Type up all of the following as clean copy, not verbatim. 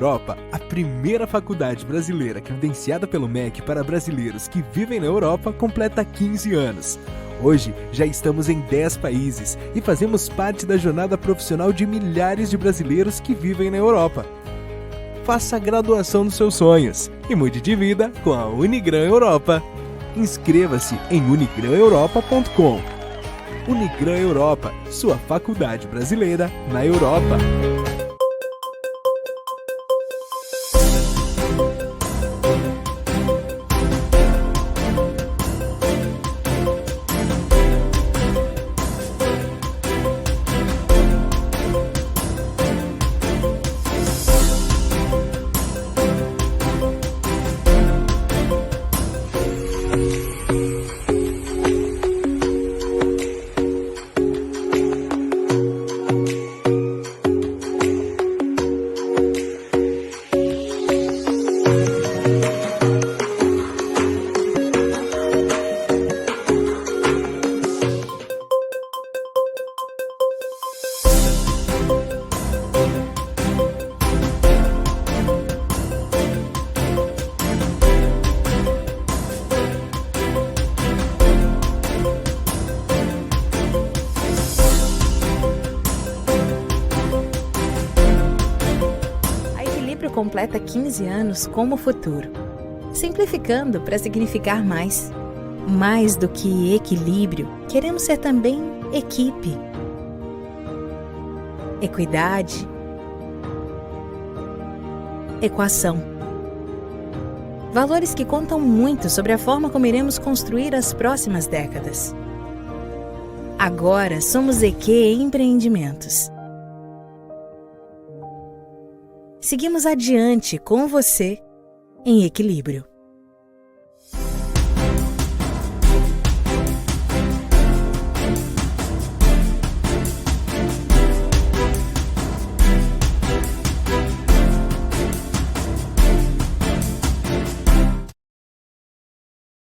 Europa, a primeira faculdade brasileira credenciada pelo MEC para brasileiros que vivem na Europa, completa 15 anos. Hoje, já estamos em 10 países e fazemos parte da jornada profissional de milhares de brasileiros que vivem na Europa. Faça a graduação dos seus sonhos e mude de vida com a Unigran Europa. Inscreva-se em unigraneuropa.com. Unigran Europa, sua faculdade brasileira na Europa. Completa 15 anos como futuro, simplificando para significar mais. Mais do que equilíbrio, queremos ser também equipe, equidade, equação. Valores que contam muito sobre a forma como iremos construir as próximas décadas. Agora somos EQ Empreendimentos. Seguimos adiante com você em equilíbrio.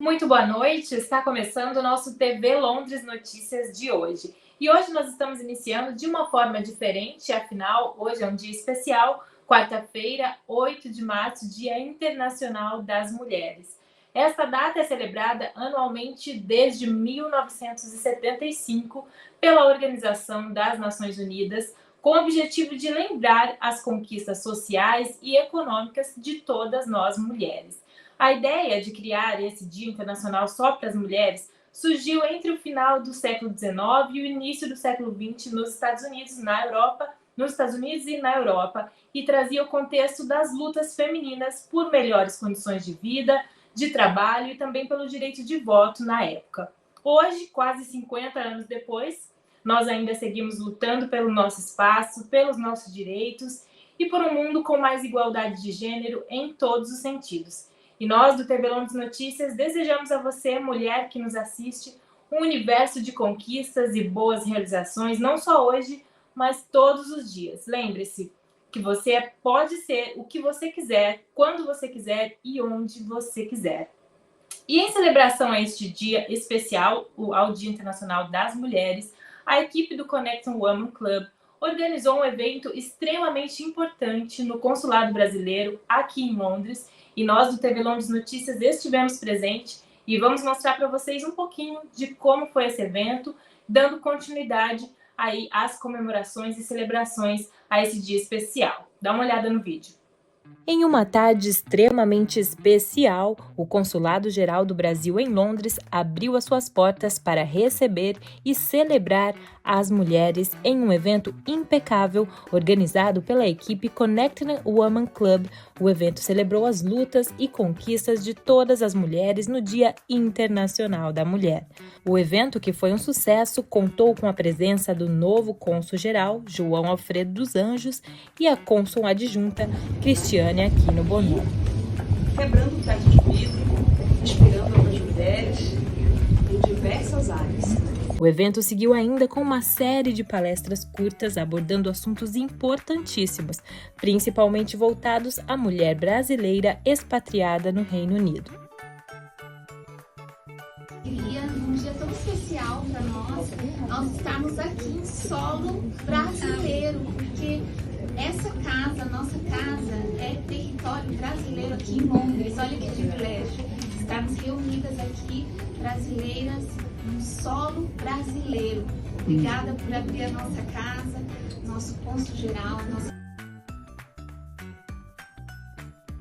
Muito boa noite, está começando o nosso TV Londres Notícias de hoje. E hoje nós estamos iniciando de uma forma diferente, afinal, hoje é um dia especial, quarta-feira, 8 de março, Dia Internacional das Mulheres. Esta data é celebrada anualmente desde 1975 pela Organização das Nações Unidas, com o objetivo de lembrar as conquistas sociais e econômicas de todas nós mulheres. A ideia de criar esse Dia Internacional só para as mulheres surgiu entre o final do século XIX e o início do século XX nos Estados Unidos e na Europa, e trazia o contexto das lutas femininas por melhores condições de vida, de trabalho e também pelo direito de voto na época. Hoje, quase 50 anos depois, nós ainda seguimos lutando pelo nosso espaço, pelos nossos direitos e por um mundo com mais igualdade de gênero em todos os sentidos. E nós, do TV Londres Notícias, desejamos a você, mulher que nos assiste, um universo de conquistas e boas realizações, não só hoje, mas todos os dias. Lembre-se que você pode ser o que você quiser, quando você quiser e onde você quiser. E em celebração a este dia especial, ao Dia Internacional das Mulheres, a equipe do Connecting Women Club organizou um evento extremamente importante no Consulado Brasileiro aqui em Londres, e nós do TV Londres Notícias estivemos presentes e vamos mostrar para vocês um pouquinho de como foi esse evento, dando continuidade aí às comemorações e celebrações a esse dia especial. Dá uma olhada no vídeo. Em uma tarde extremamente especial, o Consulado-Geral do Brasil em Londres abriu as suas portas para receber e celebrar as mulheres em um evento impecável organizado pela equipe Connecting Women Club. O evento celebrou as lutas e conquistas de todas as mulheres no Dia Internacional da Mulher. O evento, que foi um sucesso, contou com a presença do novo cônsul-geral, João Alfredo dos Anjos, e a cônsul adjunta, Cristiane Aquino Bonomo. Quebrando o teto de vidro, inspirando outras mulheres em diversas áreas. O evento seguiu ainda com uma série de palestras curtas abordando assuntos importantíssimos, principalmente voltados à mulher brasileira expatriada no Reino Unido. Um dia tão especial para nós estarmos aqui em solo brasileiro, porque Essa casa, nossa casa, é território brasileiro aqui em Londres. Olha que privilégio. Estarmos reunidas aqui, brasileiras, no solo brasileiro. Obrigada por abrir a nossa casa, nosso cônsul geral, nossa...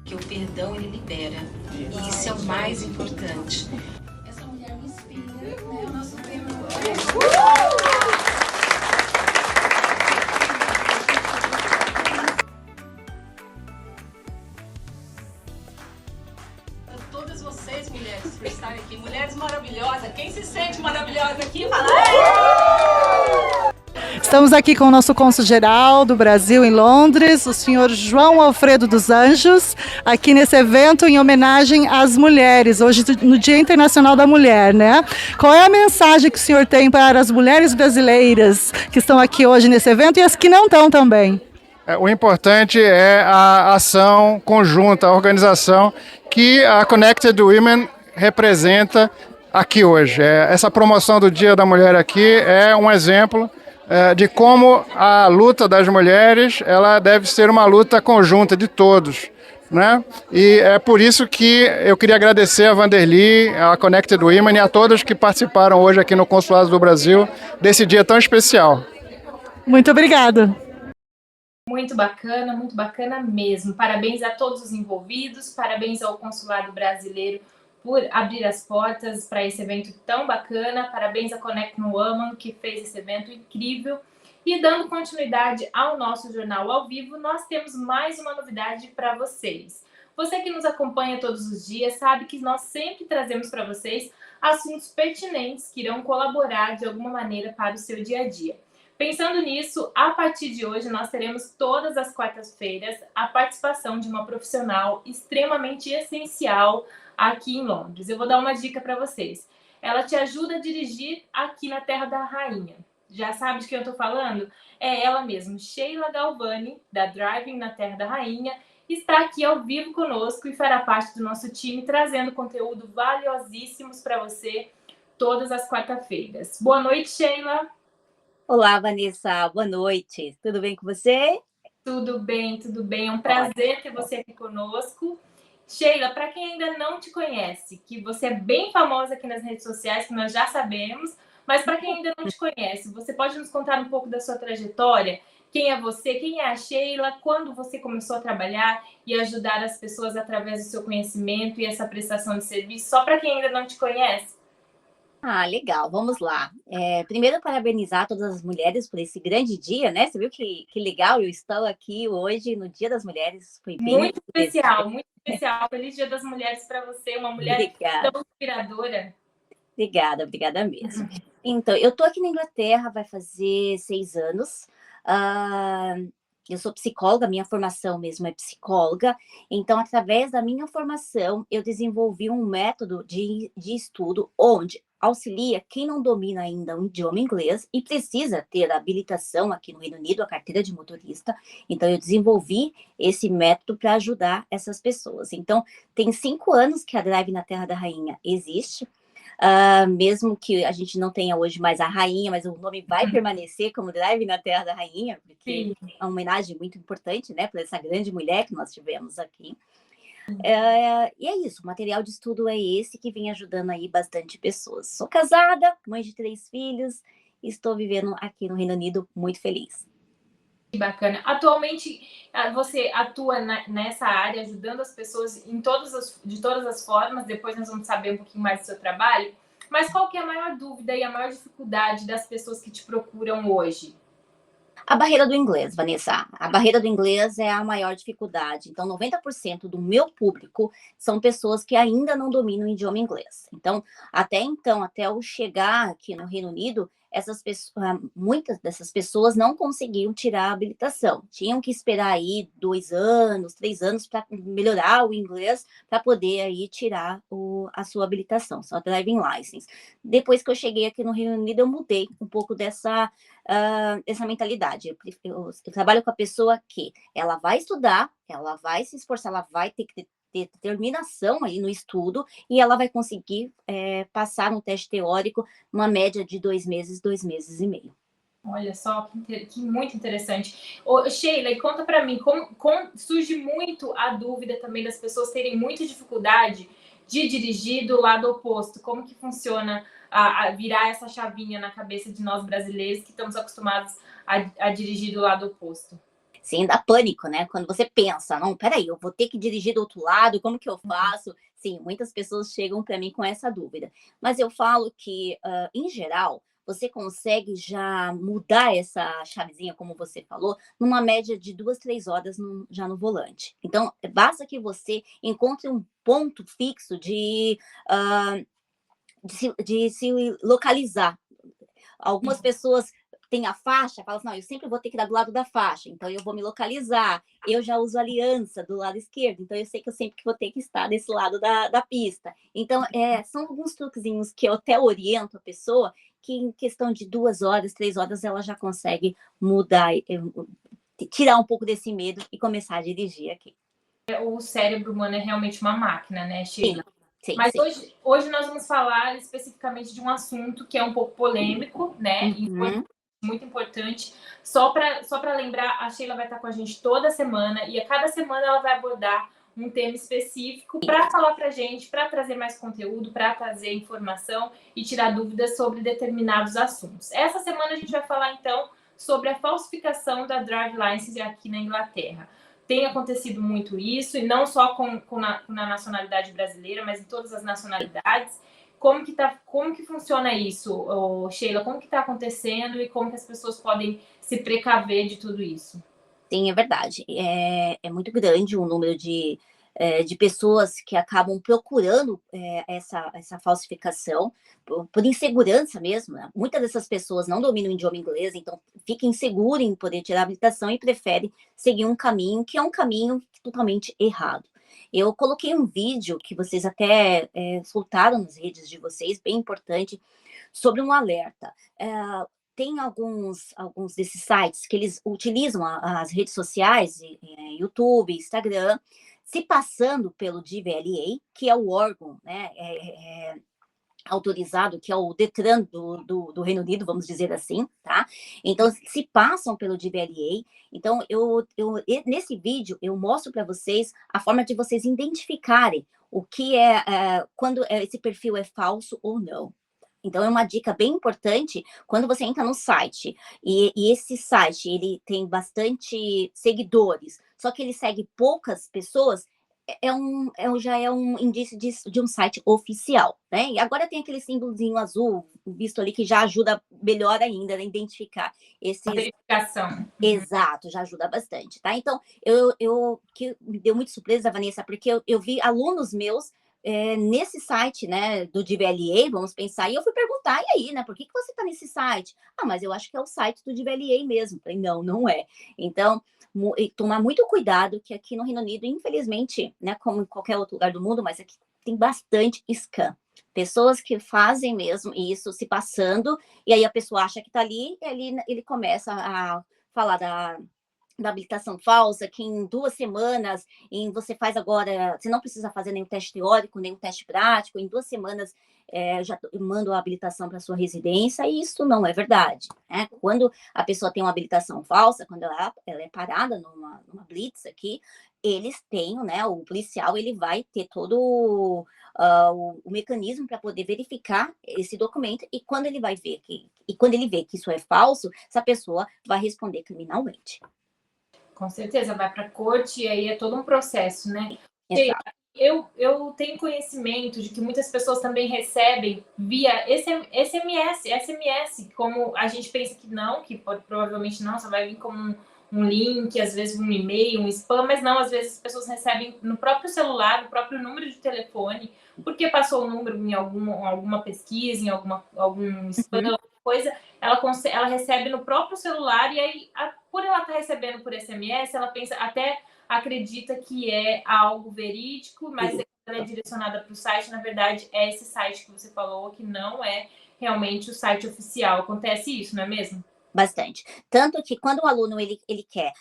Que o perdão ele libera. E isso é o mais importante. Essa mulher me inspira, né? O nosso tema Todas vocês, mulheres, por estarem aqui. Mulheres maravilhosas. Quem se sente maravilhosa aqui, fala. "Ei!" Estamos aqui com o nosso cônsul-geral do Brasil em Londres, o senhor João Alfredo dos Anjos, aqui nesse evento em homenagem às mulheres, hoje no Dia Internacional da Mulher, né? Qual é a mensagem que o senhor tem para as mulheres brasileiras que estão aqui hoje nesse evento e as que não estão também? O importante é a ação conjunta, a organização que a Connected Women representa aqui hoje. Essa promoção do Dia da Mulher aqui é um exemplo de como a luta das mulheres ela deve ser uma luta conjunta de todos, né? E é por isso que eu queria agradecer a Vanderly, a Connected Women e a todas que participaram hoje aqui no Consulado do Brasil desse dia tão especial. Muito obrigada. Muito bacana mesmo. Parabéns a todos os envolvidos, parabéns ao Consulado Brasileiro por abrir as portas para esse evento tão bacana, parabéns à Connect Woman, que fez esse evento incrível. E dando continuidade ao nosso jornal ao vivo, nós temos mais uma novidade para vocês. Você que nos acompanha todos os dias sabe que nós sempre trazemos para vocês assuntos pertinentes que irão colaborar de alguma maneira para o seu dia a dia. Pensando nisso, a partir de hoje nós teremos todas as quartas-feiras a participação de uma profissional extremamente essencial aqui em Londres. Eu vou dar uma dica para vocês. Ela te ajuda a dirigir aqui na Terra da Rainha. Já sabe de quem eu estou falando? É ela mesma, Sheila Galvani, da Driving na Terra da Rainha, está aqui ao vivo conosco e fará parte do nosso time, trazendo conteúdo valiosíssimos para você todas as quarta-feiras. Boa noite, Sheila! Olá, Vanessa, boa noite. Tudo bem com você? Tudo bem. É um prazer ter você aqui conosco. Sheila, para quem ainda não te conhece, que você é bem famosa aqui nas redes sociais, que nós já sabemos, mas para quem ainda não te conhece, você pode nos contar um pouco da sua trajetória? Quem é você? Quem é a Sheila? Quando você começou a trabalhar e ajudar as pessoas através do seu conhecimento e essa prestação de serviço? Só para quem ainda não te conhece. Ah, legal, vamos lá. Primeiro, parabenizar todas as mulheres por esse grande dia, né? Você viu que legal, eu estou aqui hoje no Dia das Mulheres. Foi bem muito especial, muito especial. Feliz Dia das Mulheres para você, uma mulher tão inspiradora. Obrigada mesmo. Então, eu estou aqui na Inglaterra, vai fazer 6 anos. Eu sou psicóloga, minha formação mesmo é psicóloga, então, através da minha formação, eu desenvolvi um método de estudo onde auxilia quem não domina ainda o idioma inglês e precisa ter a habilitação aqui no Reino Unido, a carteira de motorista. Então, eu desenvolvi esse método para ajudar essas pessoas. Então, tem 5 anos que a Drive na Terra da Rainha existe. Mesmo que a gente não tenha hoje mais a rainha, mas o nome vai permanecer como Drive na Terra da Rainha, porque é uma homenagem muito importante, né, para essa grande mulher que nós tivemos aqui. E é isso, o material de estudo é esse que vem ajudando aí bastante pessoas. Sou casada, mãe de 3 filhos, e estou vivendo aqui no Reino Unido muito feliz. Que bacana. Atualmente, você atua nessa área, ajudando as pessoas de todas as formas. Depois nós vamos saber um pouquinho mais do seu trabalho. Mas qual que é a maior dúvida e a maior dificuldade das pessoas que te procuram hoje? A barreira do inglês, Vanessa. A barreira do inglês é a maior dificuldade. Então, 90% do meu público são pessoas que ainda não dominam o idioma inglês. Então, até eu chegar aqui no Reino Unido, muitas dessas pessoas não conseguiam tirar a habilitação. Tinham que esperar aí 2 anos, 3 anos para melhorar o inglês para poder aí tirar a sua habilitação, sua driving license. Depois que eu cheguei aqui no Reino Unido, eu mudei um pouco dessa mentalidade. Eu trabalho com a pessoa que ela vai estudar, ela vai se esforçar, ela vai ter que ter determinação aí no estudo e ela vai conseguir passar no teste teórico uma média de 2 meses, 2 meses e meio. Olha só, que muito interessante. Ô, Sheila, e conta para mim, surge muito a dúvida também das pessoas terem muita dificuldade de dirigir do lado oposto. Como que funciona a virar essa chavinha na cabeça de nós brasileiros que estamos acostumados a dirigir do lado oposto? Sim, dá pânico, né? Quando você pensa, não, peraí, eu vou ter que dirigir do outro lado, como que eu faço? Sim, muitas pessoas chegam para mim com essa dúvida. Mas eu falo que, em geral, você consegue já mudar essa chavezinha, como você falou, numa média de 2, 3 horas já no volante. Então, basta que você encontre um ponto fixo de se localizar. Algumas pessoas têm a faixa, falam assim, não, eu sempre vou ter que dar do lado da faixa, então eu vou me localizar. Eu já uso aliança do lado esquerdo, então eu sei que eu sempre vou ter que estar desse lado da pista. Então, são alguns truquezinhos que eu até oriento a pessoa, que em questão de 2 horas, 3 horas, ela já consegue mudar, tirar um pouco desse medo e começar a dirigir aqui. O cérebro humano é realmente uma máquina, né, Sheila? Sim, Mas sim. hoje nós vamos falar especificamente de um assunto que é um pouco polêmico, né? E muito importante. Só para lembrar, a Sheila vai estar com a gente toda semana e a cada semana ela vai abordar um tema específico para falar para a gente, para trazer mais conteúdo, para trazer informação e tirar dúvidas sobre determinados assuntos. Essa semana a gente vai falar, então, sobre a falsificação da Drive License aqui na Inglaterra. Tem acontecido muito isso, e não só na nacionalidade brasileira, mas em todas as nacionalidades. Como que funciona isso, Sheila? Como que está acontecendo e como que as pessoas podem se precaver de tudo isso? Sim, é verdade. É muito grande o número de pessoas que acabam procurando essa falsificação por insegurança mesmo, né? Muitas dessas pessoas não dominam o idioma inglês, então fica insegura em poder tirar a habilitação e prefere seguir um caminho que é um caminho totalmente errado. Eu coloquei um vídeo que vocês até soltaram nas redes de vocês, bem importante, sobre um alerta. Tem alguns desses sites que eles utilizam as redes sociais, YouTube, Instagram, se passando pelo DVLA, que é o órgão, né, autorizado, que é o Detran do Reino Unido, vamos dizer assim, tá? Então, se passam pelo DVLA. Então, nesse vídeo, eu mostro para vocês a forma de vocês identificarem o que quando esse perfil é falso ou não. Então, é uma dica bem importante quando você entra no site, e esse site, ele tem bastante seguidores, só que ele segue poucas pessoas, já é um indício de um site oficial, né? E agora tem aquele símbolozinho azul, visto ali, que já ajuda melhor ainda a identificar esses... A verificação. Exato, já ajuda bastante, tá? Então, que me deu muito surpresa, Vanessa, porque eu vi alunos meus nesse site, né, do DVLA, vamos pensar, e eu fui perguntar, e aí, né, por que você está nesse site? Ah, mas eu acho que é o site do DVLA mesmo. Falei, não é. Então, tomar muito cuidado, que aqui no Reino Unido, infelizmente, né, como em qualquer outro lugar do mundo, mas aqui tem bastante scam. Pessoas que fazem mesmo isso, se passando, e aí a pessoa acha que está ali, e ali ele começa a falar da habilitação falsa, que em 2 semanas, você faz agora, você não precisa fazer nenhum teste teórico, nenhum teste prático, em 2 semanas já mando a habilitação para sua residência, e isso não é verdade, né? Quando a pessoa tem uma habilitação falsa, quando ela é parada numa blitz aqui, eles têm, né, o policial, ele vai ter todo o mecanismo para poder verificar esse documento, e quando ele vê que isso é falso, essa pessoa vai responder criminalmente. Com certeza, vai para a corte e aí é todo um processo, né? Exato. Eu tenho conhecimento de que muitas pessoas também recebem via SMS, como a gente pensa que não, que provavelmente não, só vai vir como um link, às vezes um e-mail, um spam, mas não, às vezes as pessoas recebem no próprio celular, no próprio número de telefone, porque passou o número em alguma pesquisa, em algum spam, alguma coisa, ela recebe no próprio celular, e aí, por ela estar recebendo por SMS, ela acredita que é algo verídico, mas ela é direcionada para o site, na verdade, é esse site que você falou, que não é realmente o site oficial. Acontece isso, não é mesmo? Bastante. Tanto que quando o aluno ele quer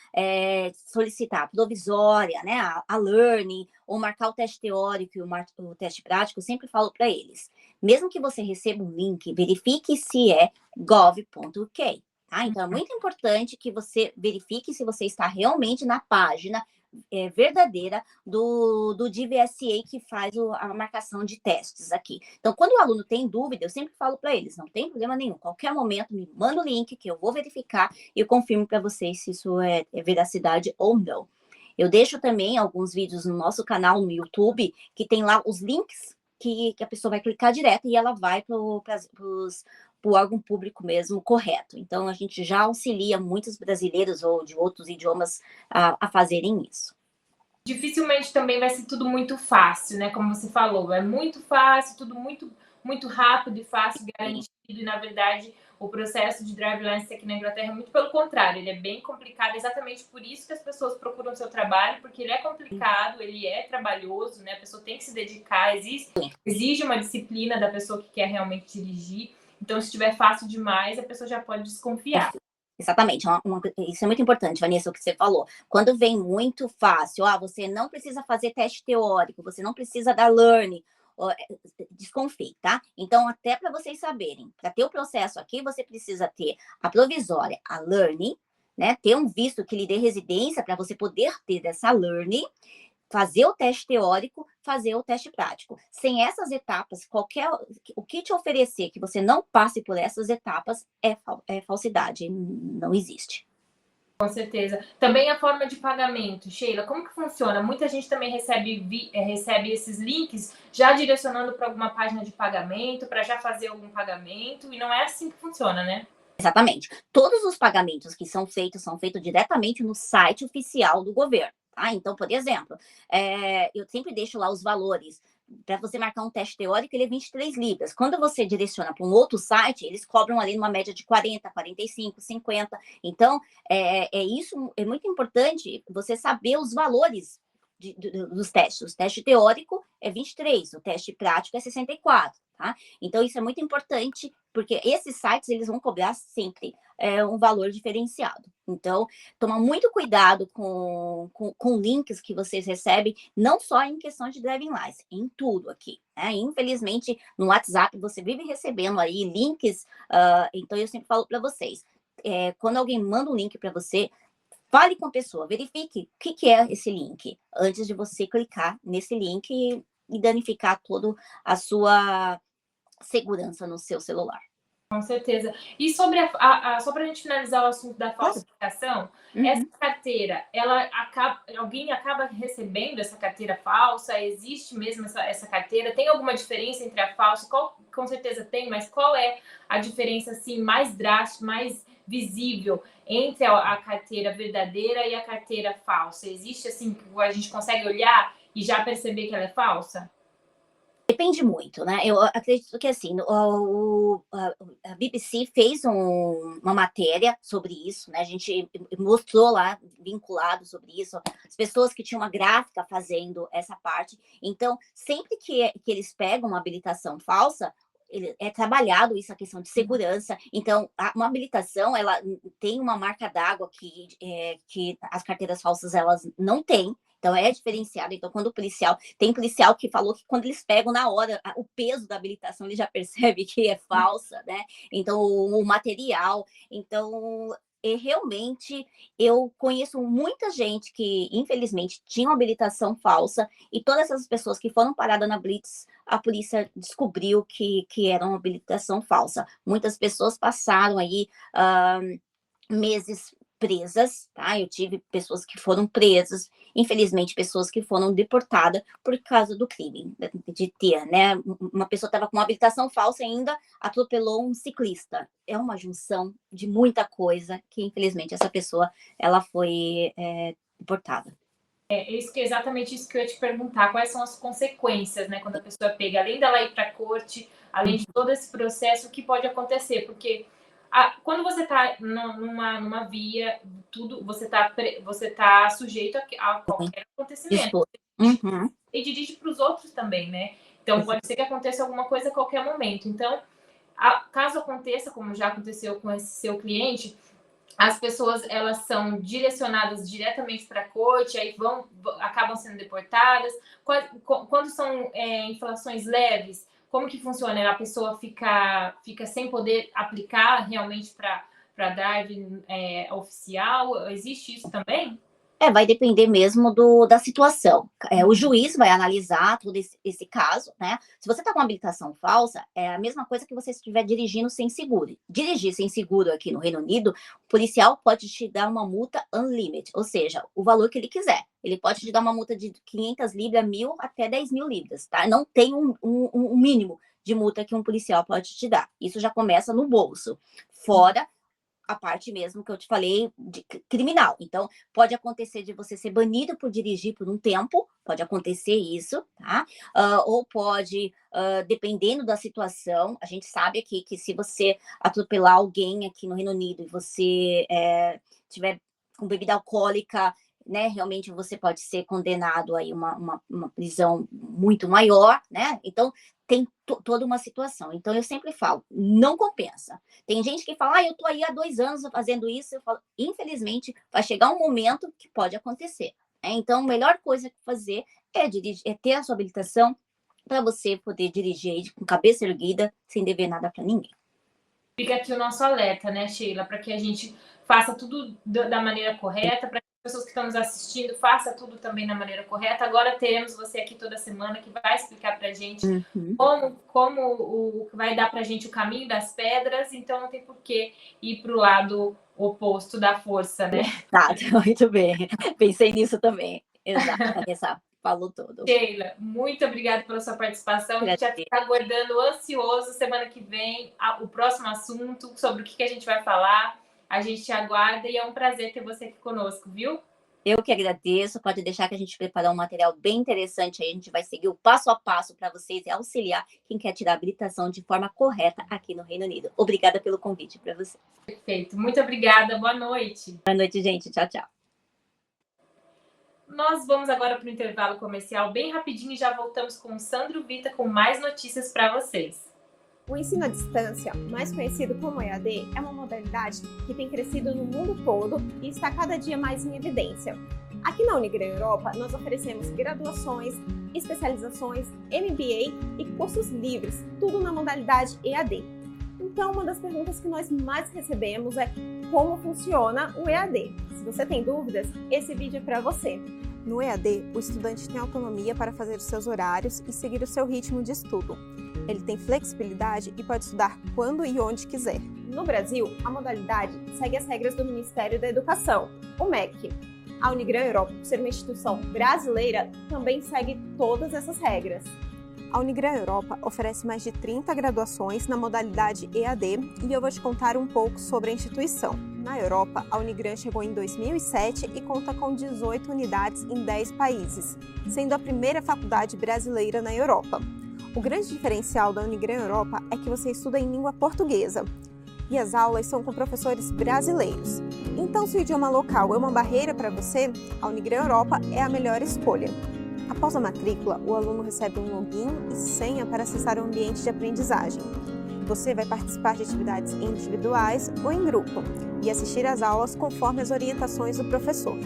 solicitar provisória, né, a learning, ou marcar o teste teórico e o teste prático, eu sempre falo para eles, mesmo que você receba um link, verifique se é gov.uk. tá? Então, é muito importante que você verifique se você está realmente na página verdadeira do DVSA, que faz a marcação de testes aqui. Então, quando o aluno tem dúvida, eu sempre falo para eles, não tem problema nenhum, qualquer momento me manda o link que eu vou verificar e eu confirmo para vocês se isso é veracidade ou não. Eu deixo também alguns vídeos no nosso canal no YouTube, que tem lá os links que a pessoa vai clicar direto e ela vai para o órgão público mesmo correto. Então, a gente já auxilia muitos brasileiros ou de outros idiomas a fazerem isso. Dificilmente também vai ser tudo muito fácil, né? Como você falou, é muito fácil, tudo muito, muito rápido e fácil, garantido, e na verdade o processo de driver license aqui na Inglaterra é muito pelo contrário, ele é bem complicado, exatamente por isso que as pessoas procuram seu trabalho, porque ele é complicado, ele é trabalhoso, né? A pessoa tem que se dedicar, exige uma disciplina da pessoa que quer realmente dirigir. Então, se estiver fácil demais, a pessoa já pode desconfiar. Exatamente, isso é muito importante, Vanessa, o que você falou. Quando vem muito fácil, você não precisa fazer teste teórico, você não precisa dar learning, desconfie, tá? Então, até para vocês saberem, para ter o processo aqui, você precisa ter a provisória, a learning, né? Ter um visto que lhe dê residência para você poder ter essa learning, fazer o teste teórico, fazer o teste prático. Sem essas etapas, o que te oferecer que você não passe por essas etapas é falsidade, não existe. Com certeza. Também a forma de pagamento, Sheila, como que funciona? Muita gente também recebe esses links já direcionando para alguma página de pagamento, para já fazer algum pagamento, e não é assim que funciona, né? Exatamente. Todos os pagamentos que são feitos diretamente no site oficial do governo. Então, por exemplo, eu sempre deixo lá os valores. Para você marcar um teste teórico, ele é 23 libras. Quando você direciona para um outro site, eles cobram ali numa média de 40, 45, 50. Então, isso é muito importante você saber os valores dos testes. O teste teórico é 23, o teste prático é 64, tá? Então, isso é muito importante, porque esses sites, eles vão cobrar sempre um valor diferenciado. Então, toma muito cuidado com links que vocês recebem, não só em questão de driving license, em tudo aqui, né? Infelizmente, no WhatsApp, você vive recebendo aí links, então eu sempre falo para vocês, quando alguém manda um link para você, fale com a pessoa, verifique o que é esse link, antes de você clicar nesse link e danificar toda a sua segurança no seu celular. Com certeza. E sobre só para a gente finalizar o assunto da falsificação, essa carteira, alguém acaba recebendo essa carteira falsa? Existe mesmo essa carteira? Tem alguma diferença entre a falsa? Com certeza tem, mas qual é a diferença assim, mais drástica, mais visível entre a carteira verdadeira e a carteira falsa? Existe assim, que a gente consegue olhar e já perceber que ela é falsa? Depende muito, né? Eu acredito que, assim, a BBC fez uma matéria sobre isso, né? A gente mostrou lá, vinculado sobre isso, as pessoas que tinham uma gráfica fazendo essa parte. Então, sempre que eles pegam uma habilitação falsa, é trabalhado isso, a questão de segurança. Então, uma habilitação, ela tem uma marca d'água que as carteiras falsas, elas não têm. Então, é diferenciado. Então, quando tem policial que falou que quando eles pegam na hora o peso da habilitação, ele já percebe que é falsa, né? Então, o material. Então, realmente, eu conheço muita gente que, infelizmente, tinha uma habilitação falsa e todas essas pessoas que foram paradas na Blitz, a polícia descobriu que era uma habilitação falsa. Muitas pessoas passaram aí meses presas, tá? Eu tive pessoas que foram presas, infelizmente pessoas que foram deportadas por causa do crime, de ter, né? Uma pessoa estava com uma habilitação falsa e ainda atropelou um ciclista. É uma junção de muita coisa que, infelizmente, essa pessoa, ela foi deportada. Exatamente isso que eu ia te perguntar. Quais são as consequências, né? Quando a pessoa pega, além dela ir para a corte, além de todo esse processo, o que pode acontecer? Porque quando você está numa via, você tá sujeito a qualquer acontecimento. Uhum. E dirige para os outros também, né? Então, pode ser que aconteça alguma coisa a qualquer momento. Então, caso aconteça, como já aconteceu com esse seu cliente, as pessoas, elas são direcionadas diretamente para a corte, aí acabam sendo deportadas. Quando são infrações leves, como que funciona? A pessoa fica sem poder aplicar realmente drive oficial? Existe isso também? Vai depender mesmo da situação. O juiz vai analisar todo esse caso, né? Se você está com uma habilitação falsa, é a mesma coisa que você estiver dirigindo sem seguro. Dirigir sem seguro aqui no Reino Unido, o policial pode te dar uma multa unlimited, ou seja, o valor que ele quiser. Ele pode te dar uma multa de 500 libras, 1.000 até 10.000 libras, tá? Não tem um mínimo de multa que um policial pode te dar. Isso já começa no bolso. Fora a parte mesmo que eu te falei de criminal. Então, pode acontecer de você ser banido por dirigir por um tempo, pode acontecer isso, tá? Ou pode, dependendo da situação, a gente sabe aqui que se você atropelar alguém aqui no Reino Unido e você tiver com bebida alcoólica, né, realmente você pode ser condenado aí uma prisão muito maior, né? Então, tem toda uma situação. Então, eu sempre falo, não compensa. Tem gente que fala, eu tô aí há 2 anos fazendo isso. Eu falo, infelizmente, vai chegar um momento que pode acontecer. Então, a melhor coisa que fazer é ter a sua habilitação para você poder dirigir aí com cabeça erguida, sem dever nada para ninguém. Fica aqui o nosso alerta, né, Sheila, para que a gente faça tudo da maneira correta, para que as pessoas que estão nos assistindo façam tudo também da maneira correta. Agora teremos você aqui toda semana que vai explicar para a gente como vai dar para a gente o caminho das pedras, então não tem por que ir para o lado oposto da força, né? Exato, muito bem. Pensei nisso também. Exato, falou tudo. Sheila, muito obrigada pela sua participação. A gente já está aguardando ansioso semana que vem o próximo assunto, sobre o que a gente vai falar. A gente te aguarda e é um prazer ter você aqui conosco, viu? Eu que agradeço. Pode deixar que a gente preparar um material bem interessante aí. A gente vai seguir o passo a passo para vocês e auxiliar quem quer tirar a habilitação de forma correta aqui no Reino Unido. Obrigada pelo convite para você. Perfeito. Muito obrigada. Boa noite. Boa noite, gente. Tchau, tchau. Nós vamos agora para o intervalo comercial bem rapidinho e já voltamos com o Sandro Vita com mais notícias para vocês. O ensino à distância, mais conhecido como EAD, é uma modalidade que tem crescido no mundo todo e está cada dia mais em evidência. Aqui na Unigran Europa, nós oferecemos graduações, especializações, MBA e cursos livres, tudo na modalidade EAD. Então, uma das perguntas que nós mais recebemos é como funciona o EAD. Se você tem dúvidas, esse vídeo é para você. No EAD, o estudante tem autonomia para fazer os seus horários e seguir o seu ritmo de estudo. Ele tem flexibilidade e pode estudar quando e onde quiser. No Brasil, a modalidade segue as regras do Ministério da Educação, o MEC. A Unigran Europa, por ser uma instituição brasileira, também segue todas essas regras. A Unigran Europa oferece mais de 30 graduações na modalidade EAD e eu vou te contar um pouco sobre a instituição. Na Europa, a Unigran chegou em 2007 e conta com 18 unidades em 10 países, sendo a primeira faculdade brasileira na Europa. O grande diferencial da Unigran Europa é que você estuda em língua portuguesa e as aulas são com professores brasileiros. Então, se o idioma local é uma barreira para você, a Unigran Europa é a melhor escolha. Após a matrícula, o aluno recebe um login e senha para acessar o ambiente de aprendizagem. Você vai participar de atividades individuais ou em grupo e assistir às aulas conforme as orientações do professor.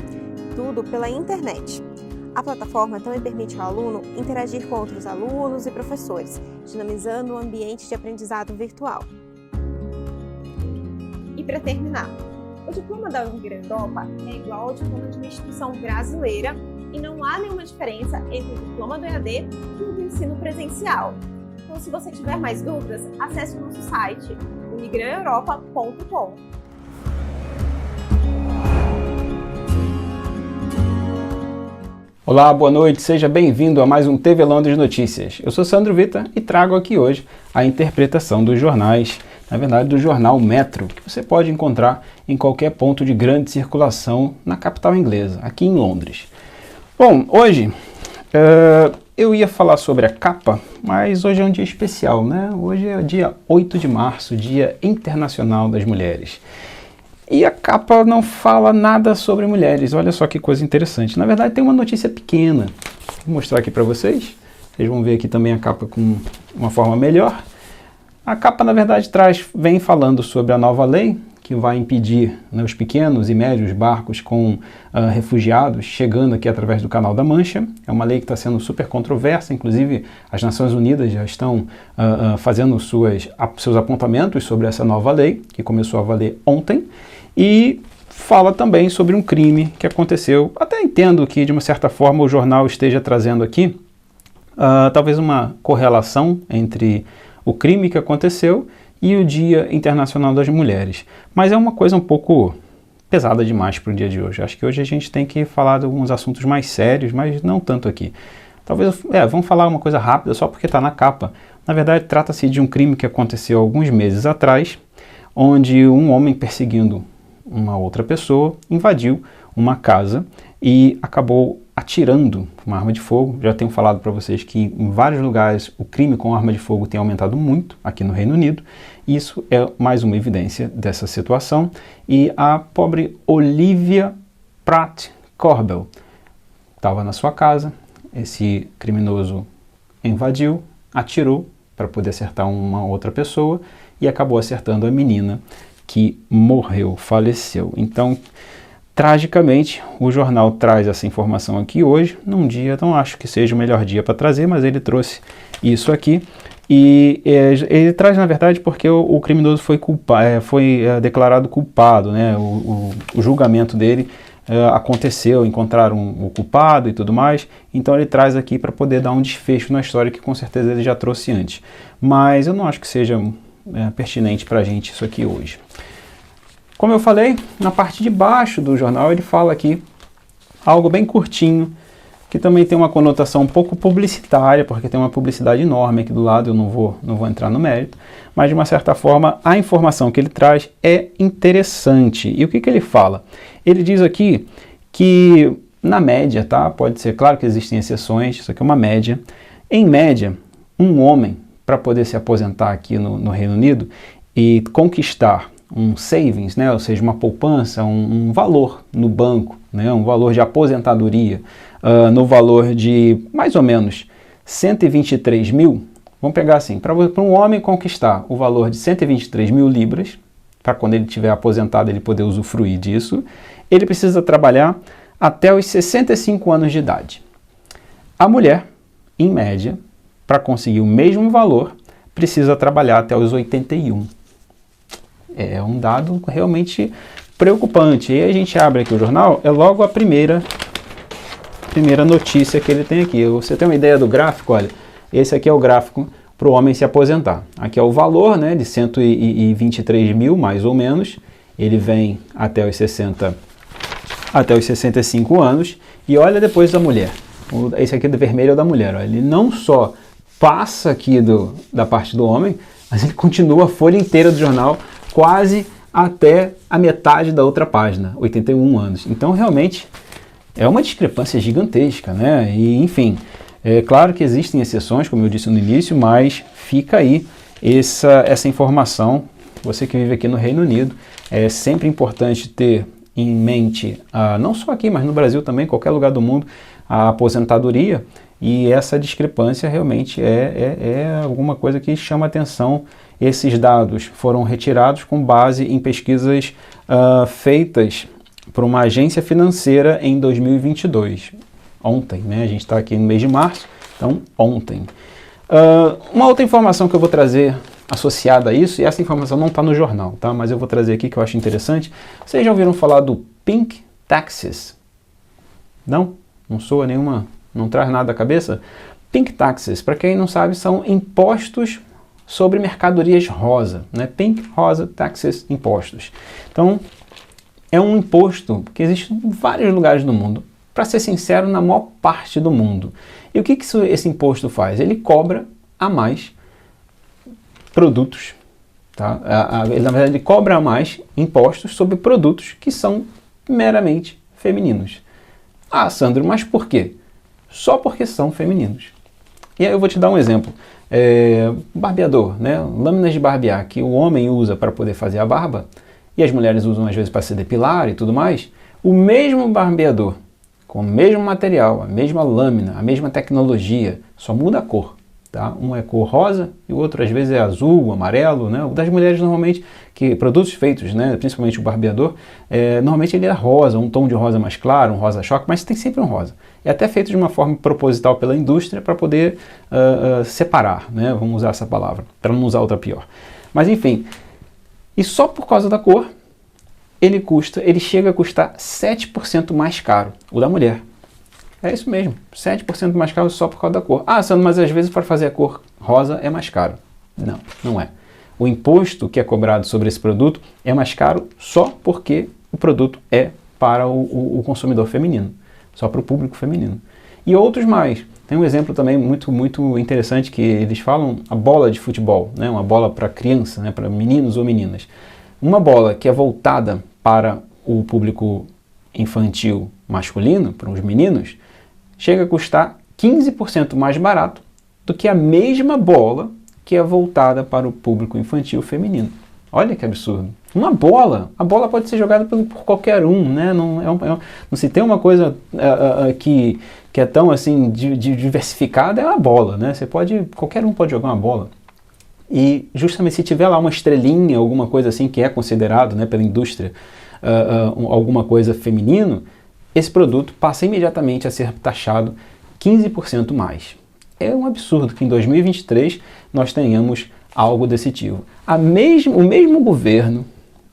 Tudo pela internet. A plataforma também permite ao aluno interagir com outros alunos e professores, dinamizando o ambiente de aprendizado virtual. E para terminar, o diploma da Unigran Europa é igual ao diploma de uma instituição brasileira e não há nenhuma diferença entre o diploma do EAD e o do ensino presencial. Então, se você tiver mais dúvidas, acesse o nosso site unigraneuropa.com. Olá, boa noite, seja bem-vindo a mais um TV Londres Notícias. Eu sou Sandro Vita e trago aqui hoje a interpretação dos jornais, na verdade do jornal Metro, que você pode encontrar em qualquer ponto de grande circulação na capital inglesa, aqui em Londres. Bom, hoje eu ia falar sobre a capa, mas hoje é um dia especial, né? Hoje é o dia 8 de março, Dia Internacional das Mulheres. E a capa não fala nada sobre mulheres, olha só que coisa interessante. Na verdade tem uma notícia pequena, vou mostrar aqui para vocês. Vocês vão ver aqui também a capa com uma forma melhor. A capa na verdade vem falando sobre a nova lei que vai impedir, né, os pequenos e médios barcos com refugiados chegando aqui através do Canal da Mancha. É uma lei que está sendo super controversa, inclusive as Nações Unidas já estão fazendo seus apontamentos sobre essa nova lei, que começou a valer ontem, e fala também sobre um crime que aconteceu. Até entendo que, de uma certa forma, o jornal esteja trazendo aqui talvez uma correlação entre o crime que aconteceu e o Dia Internacional das Mulheres. Mas é uma coisa um pouco pesada demais para o dia de hoje. Acho que hoje a gente tem que falar de alguns assuntos mais sérios, mas não tanto aqui. Talvez, vamos falar uma coisa rápida só porque está na capa. Na verdade, trata-se de um crime que aconteceu alguns meses atrás, onde um homem perseguindo uma outra pessoa invadiu uma casa e acabou atirando uma arma de fogo. Já tenho falado para vocês que em vários lugares o crime com arma de fogo tem aumentado muito aqui no Reino Unido. Isso é mais uma evidência dessa situação. E a pobre Olivia Pratt Corbell estava na sua casa, esse criminoso invadiu, atirou para poder acertar uma outra pessoa e acabou acertando a menina, que morreu, faleceu. Então, tragicamente, o jornal traz essa informação aqui hoje, num dia, não acho que seja o melhor dia para trazer, mas ele trouxe isso aqui. E ele traz, na verdade, porque o criminoso foi declarado culpado, né? O julgamento dele aconteceu, encontraram o culpado e tudo mais. Então ele traz aqui para poder dar um desfecho na história que com certeza ele já trouxe antes. Mas eu não acho que seja pertinente para a gente isso aqui hoje. Como eu falei, na parte de baixo do jornal ele fala aqui algo bem curtinho, que também tem uma conotação um pouco publicitária, porque tem uma publicidade enorme aqui do lado, eu não vou entrar no mérito, mas de uma certa forma a informação que ele traz é interessante. E o que ele fala? Ele diz aqui que na média, tá? Pode ser, claro que existem exceções, isso aqui é uma média. Em média, um homem, para poder se aposentar aqui no Reino Unido e conquistar um savings, né, ou seja, uma poupança, um valor no banco, né, um valor de aposentadoria, no valor de mais ou menos 123 mil, vamos pegar assim, para um homem conquistar o valor de 123 mil libras, para quando ele estiver aposentado ele poder usufruir disso, ele precisa trabalhar até os 65 anos de idade. A mulher, em média, para conseguir o mesmo valor, precisa trabalhar até os 81. É um dado realmente preocupante. E aí a gente abre aqui o jornal, é logo a primeira notícia que ele tem aqui. Você tem uma ideia do gráfico? Olha, esse aqui é o gráfico para o homem se aposentar. Aqui é o valor, né, de 123 mil, mais ou menos. Ele vem até os 65 anos. E olha depois da mulher. Esse aqui do vermelho é o da mulher. Olha, ele não só passa aqui da parte do homem, mas ele continua a folha inteira do jornal quase até a metade da outra página, 81 anos. Então, realmente, é uma discrepância gigantesca, né? E, enfim, é claro que existem exceções, como eu disse no início, mas fica aí essa informação. Você que vive aqui no Reino Unido, é sempre importante ter em mente, não só aqui, mas no Brasil também, em qualquer lugar do mundo, a aposentadoria. E essa discrepância realmente é alguma coisa que chama atenção. Esses dados foram retirados com base em pesquisas feitas por uma agência financeira em 2022. Ontem, né? A gente está aqui no mês de março, então ontem. Uma outra informação que eu vou trazer associada a isso, e essa informação não está no jornal, tá? Mas eu vou trazer aqui que eu acho interessante. Vocês já ouviram falar do Pink Taxes? Não? Não soa nenhuma... Não traz nada à cabeça? Pink Taxes, para quem não sabe, são impostos sobre mercadorias rosa, né? Pink, rosa, taxes, impostos. Então, é um imposto que existe em vários lugares do mundo. Para ser sincero, na maior parte do mundo. E o que esse imposto faz? Ele cobra a mais produtos, tá? Na verdade, ele cobra a mais impostos sobre produtos que são meramente femininos. Ah, Sandro, mas por quê? Só porque são femininos. E aí eu vou te dar um exemplo. Barbeador, né? Lâminas de barbear que o homem usa para poder fazer a barba e as mulheres usam às vezes para se depilar e tudo mais. O mesmo barbeador, com o mesmo material, a mesma lâmina, a mesma tecnologia, só muda a cor. Tá? Um é cor rosa e o outro às vezes é azul, amarelo, né? O das mulheres normalmente, que produtos feitos, né, principalmente o barbeador, normalmente ele é rosa, um tom de rosa mais claro, um rosa choque, mas tem sempre um rosa. É até feito de uma forma proposital pela indústria para poder separar, né? Vamos usar essa palavra, para não usar outra pior. Mas enfim, e só por causa da cor, ele chega a custar 7% mais caro, o da mulher. É isso mesmo, 7% mais caro só por causa da cor. Ah, Sandro, mas às vezes para fazer a cor rosa é mais caro. Não, não é. O imposto que é cobrado sobre esse produto é mais caro só porque o produto é para o consumidor feminino, só para o público feminino. E outros mais. Tem um exemplo também muito interessante que eles falam, a bola de futebol, né? Uma bola para criança, né? Para meninos ou meninas. Uma bola que é voltada para o público infantil masculino, para os meninos, chega a custar 15% mais barato do que a mesma bola que é voltada para o público infantil feminino. Olha que absurdo. Uma bola, a bola pode ser jogada por qualquer um, né? Não se tem uma coisa que é tão assim diversificada, é a bola, né? Qualquer um pode jogar uma bola. E justamente se tiver lá uma estrelinha, alguma coisa assim que é considerado, né, pela indústria alguma coisa feminino, esse produto passa imediatamente a ser taxado 15% mais. É um absurdo que em 2023 nós tenhamos algo desse tipo. O mesmo governo,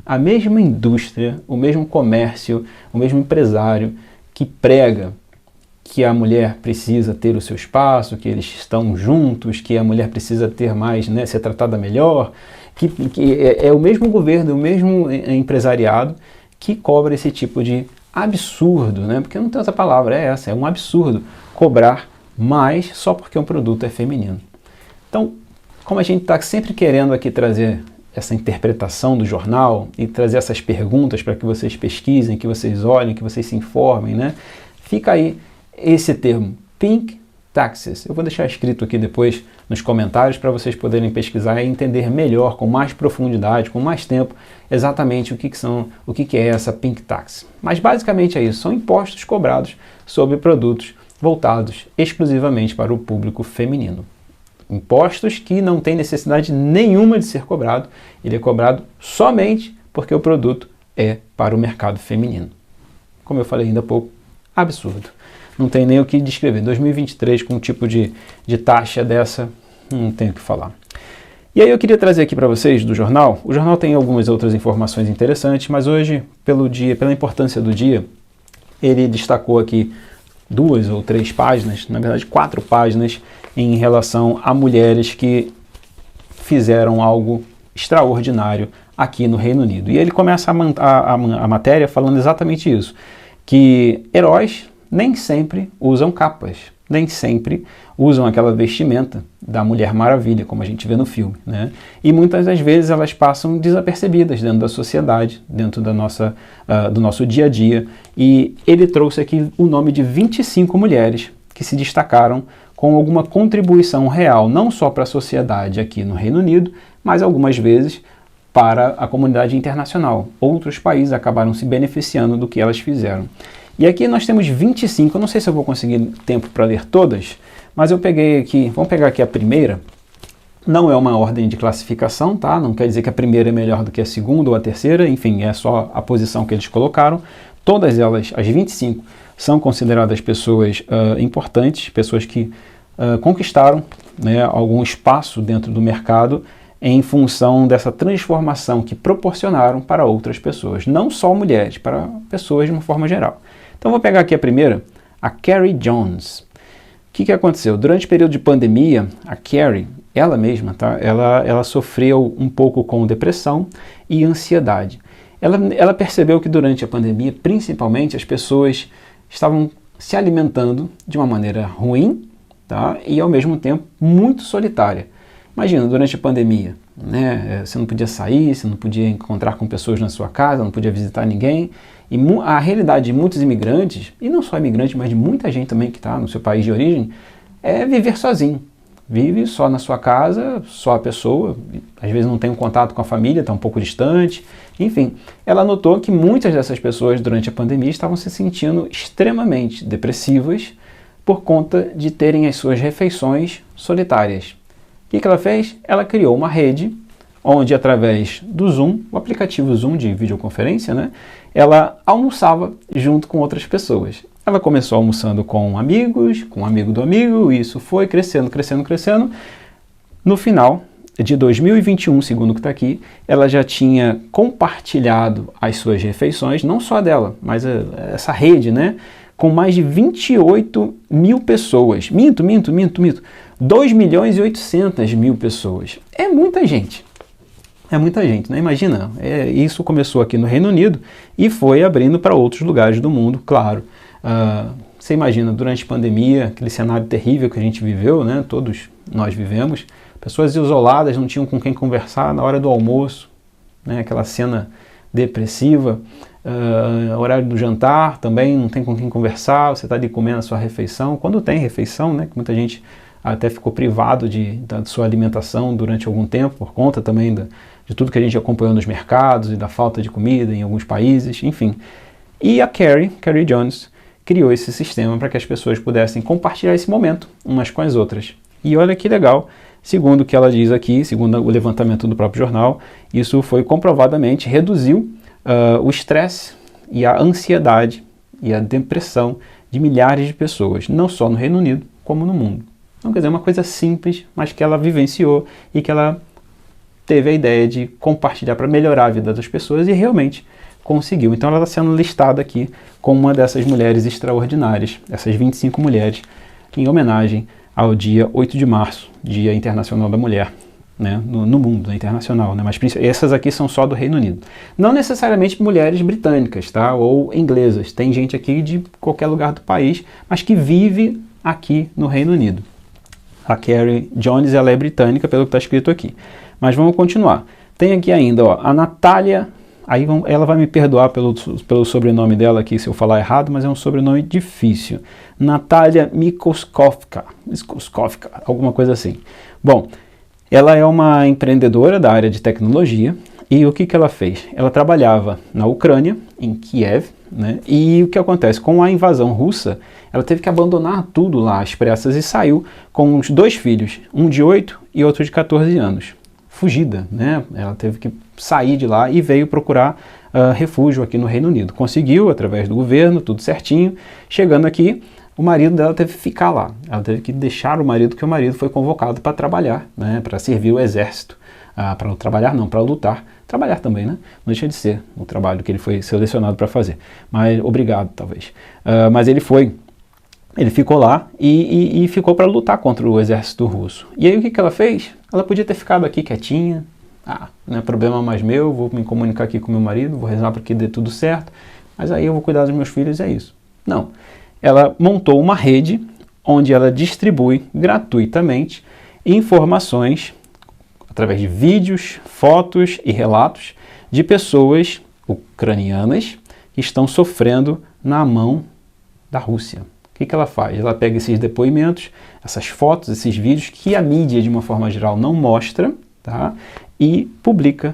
a mesma indústria, o mesmo comércio, o mesmo empresário que prega que a mulher precisa ter o seu espaço, que eles estão juntos, que a mulher precisa ter mais, né, ser tratada melhor, que é o mesmo governo, o mesmo empresariado que cobra esse tipo de absurdo, né? Porque não tem outra palavra, é um absurdo cobrar mais só porque um produto é feminino. Então, como a gente está sempre querendo aqui trazer essa interpretação do jornal e trazer essas perguntas para que vocês pesquisem, que vocês olhem, que vocês se informem, né? Fica aí esse termo, Pink Taxes. Eu vou deixar escrito aqui depois nos comentários para vocês poderem pesquisar e entender melhor, com mais profundidade, com mais tempo, exatamente o que é essa Pink Tax. Mas basicamente é isso, são impostos cobrados sobre produtos voltados exclusivamente para o público feminino. Impostos que não tem necessidade nenhuma de ser cobrado, ele é cobrado somente porque o produto é para o mercado feminino. Como eu falei ainda há pouco, absurdo. Não tem nem o que descrever. 2023 com um tipo de taxa dessa, não tenho o que falar. E aí eu queria trazer aqui para vocês do jornal. O jornal tem algumas outras informações interessantes, mas hoje, pela importância do dia, ele destacou aqui 2 ou 3 páginas, na verdade 4 páginas, em relação a mulheres que fizeram algo extraordinário aqui no Reino Unido. E ele começa a matéria falando exatamente isso, que heróis nem sempre usam capas, nem sempre usam aquela vestimenta da Mulher Maravilha, como a gente vê no filme, né? E muitas das vezes elas passam desapercebidas dentro da sociedade, dentro do nosso dia a dia. E ele trouxe aqui o nome de 25 mulheres que se destacaram com alguma contribuição real, não só para a sociedade aqui no Reino Unido, mas algumas vezes para a comunidade internacional. Outros países acabaram se beneficiando do que elas fizeram. E aqui nós temos 25, eu não sei se eu vou conseguir tempo para ler todas, mas eu peguei aqui, vamos pegar aqui a primeira. Não é uma ordem de classificação, tá? Não quer dizer que a primeira é melhor do que a segunda ou a terceira, enfim, é só a posição que eles colocaram. Todas elas, as 25, são consideradas pessoas importantes, pessoas que conquistaram, né, algum espaço dentro do mercado em função dessa transformação que proporcionaram para outras pessoas, não só mulheres, para pessoas de uma forma geral. Então vou pegar aqui a primeira, a Carrie Jones. O que aconteceu? Durante o período de pandemia, a Carrie, ela mesma, tá? ela sofreu um pouco com depressão e ansiedade. Ela percebeu que durante a pandemia, principalmente, as pessoas estavam se alimentando de uma maneira ruim, tá? E ao mesmo tempo muito solitária. Imagina, durante a pandemia, né? Você não podia sair, você não podia encontrar com pessoas na sua casa, não podia visitar ninguém. E a realidade de muitos imigrantes, e não só imigrantes, mas de muita gente também que está no seu país de origem, é viver sozinho. Vive só na sua casa, só a pessoa, às vezes não tem um contato com a família, está um pouco distante. Enfim, ela notou que muitas dessas pessoas durante a pandemia estavam se sentindo extremamente depressivas, por conta de terem as suas refeições solitárias. O que ela fez? Ela criou uma rede onde, através do Zoom, o aplicativo Zoom de videoconferência, né, ela almoçava junto com outras pessoas. Ela começou almoçando com amigos, com um amigo do amigo, e isso foi crescendo, crescendo, crescendo. No final de 2021, segundo o que está aqui, ela já tinha compartilhado as suas refeições, não só dela, mas essa rede, né, com mais de 28 mil pessoas. Minto. 2.800.000 pessoas. É muita gente. É muita gente, né? Imagina, isso começou aqui no Reino Unido e foi abrindo para outros lugares do mundo, claro. Você imagina, durante a pandemia, aquele cenário terrível que a gente viveu, né? Todos nós vivemos, pessoas isoladas, não tinham com quem conversar na hora do almoço, né? Aquela cena depressiva, horário do jantar, também não tem com quem conversar, você está ali comendo a sua refeição, quando tem refeição, né? Que muita gente até ficou privado da sua alimentação durante algum tempo, por conta também de tudo que a gente acompanhou nos mercados e da falta de comida em alguns países, enfim. E a Carrie Jones, criou esse sistema para que as pessoas pudessem compartilhar esse momento umas com as outras. E olha que legal, segundo o que ela diz aqui, segundo o levantamento do próprio jornal, isso foi comprovadamente reduziu o estresse e a ansiedade e a depressão de milhares de pessoas, não só no Reino Unido, como no mundo. Então, quer dizer, uma coisa simples, mas que ela vivenciou e que ela teve a ideia de compartilhar para melhorar a vida das pessoas e realmente conseguiu. Então ela está sendo listada aqui como uma dessas mulheres extraordinárias, essas 25 mulheres, em homenagem ao dia 8 de março, Dia Internacional da Mulher, né, no mundo, internacional, né, mas essas aqui são só do Reino Unido. Não necessariamente mulheres britânicas, tá, ou inglesas, tem gente aqui de qualquer lugar do país, mas que vive aqui no Reino Unido. A Carrie Jones, ela é britânica, pelo que está escrito aqui. Mas vamos continuar. Tem aqui ainda, ó, a Natália, ela vai me perdoar pelo sobrenome dela aqui se eu falar errado, mas é um sobrenome difícil. Natália Mikoskowska, alguma coisa assim. Bom, ela é uma empreendedora da área de tecnologia e o que ela fez? Ela trabalhava na Ucrânia, em Kiev, né? E o que acontece? Com a invasão russa, ela teve que abandonar tudo lá às pressas e saiu com os 2 filhos, um de 8 e outro de 14 anos. Fugida, né? Ela teve que sair de lá e veio procurar refúgio aqui no Reino Unido. Conseguiu, através do governo, tudo certinho. Chegando aqui, o marido dela teve que ficar lá. Ela teve que deixar o marido, porque o marido foi convocado para trabalhar, né? Para servir o exército. Para trabalhar não, para lutar. Trabalhar também, né? Não deixa de ser o trabalho que ele foi selecionado para fazer. Mas obrigado, talvez. Mas ele ficou lá e ficou para lutar contra o exército russo. E aí o que ela fez? Ela podia ter ficado aqui quietinha. Não é problema mais meu, vou me comunicar aqui com meu marido, vou rezar para que dê tudo certo, mas aí eu vou cuidar dos meus filhos, é isso. Não. Ela montou uma rede onde ela distribui gratuitamente informações através de vídeos, fotos e relatos de pessoas ucranianas que estão sofrendo na mão da Rússia. O que ela faz? Ela pega esses depoimentos, essas fotos, esses vídeos que a mídia, de uma forma geral, não mostra, tá? E publica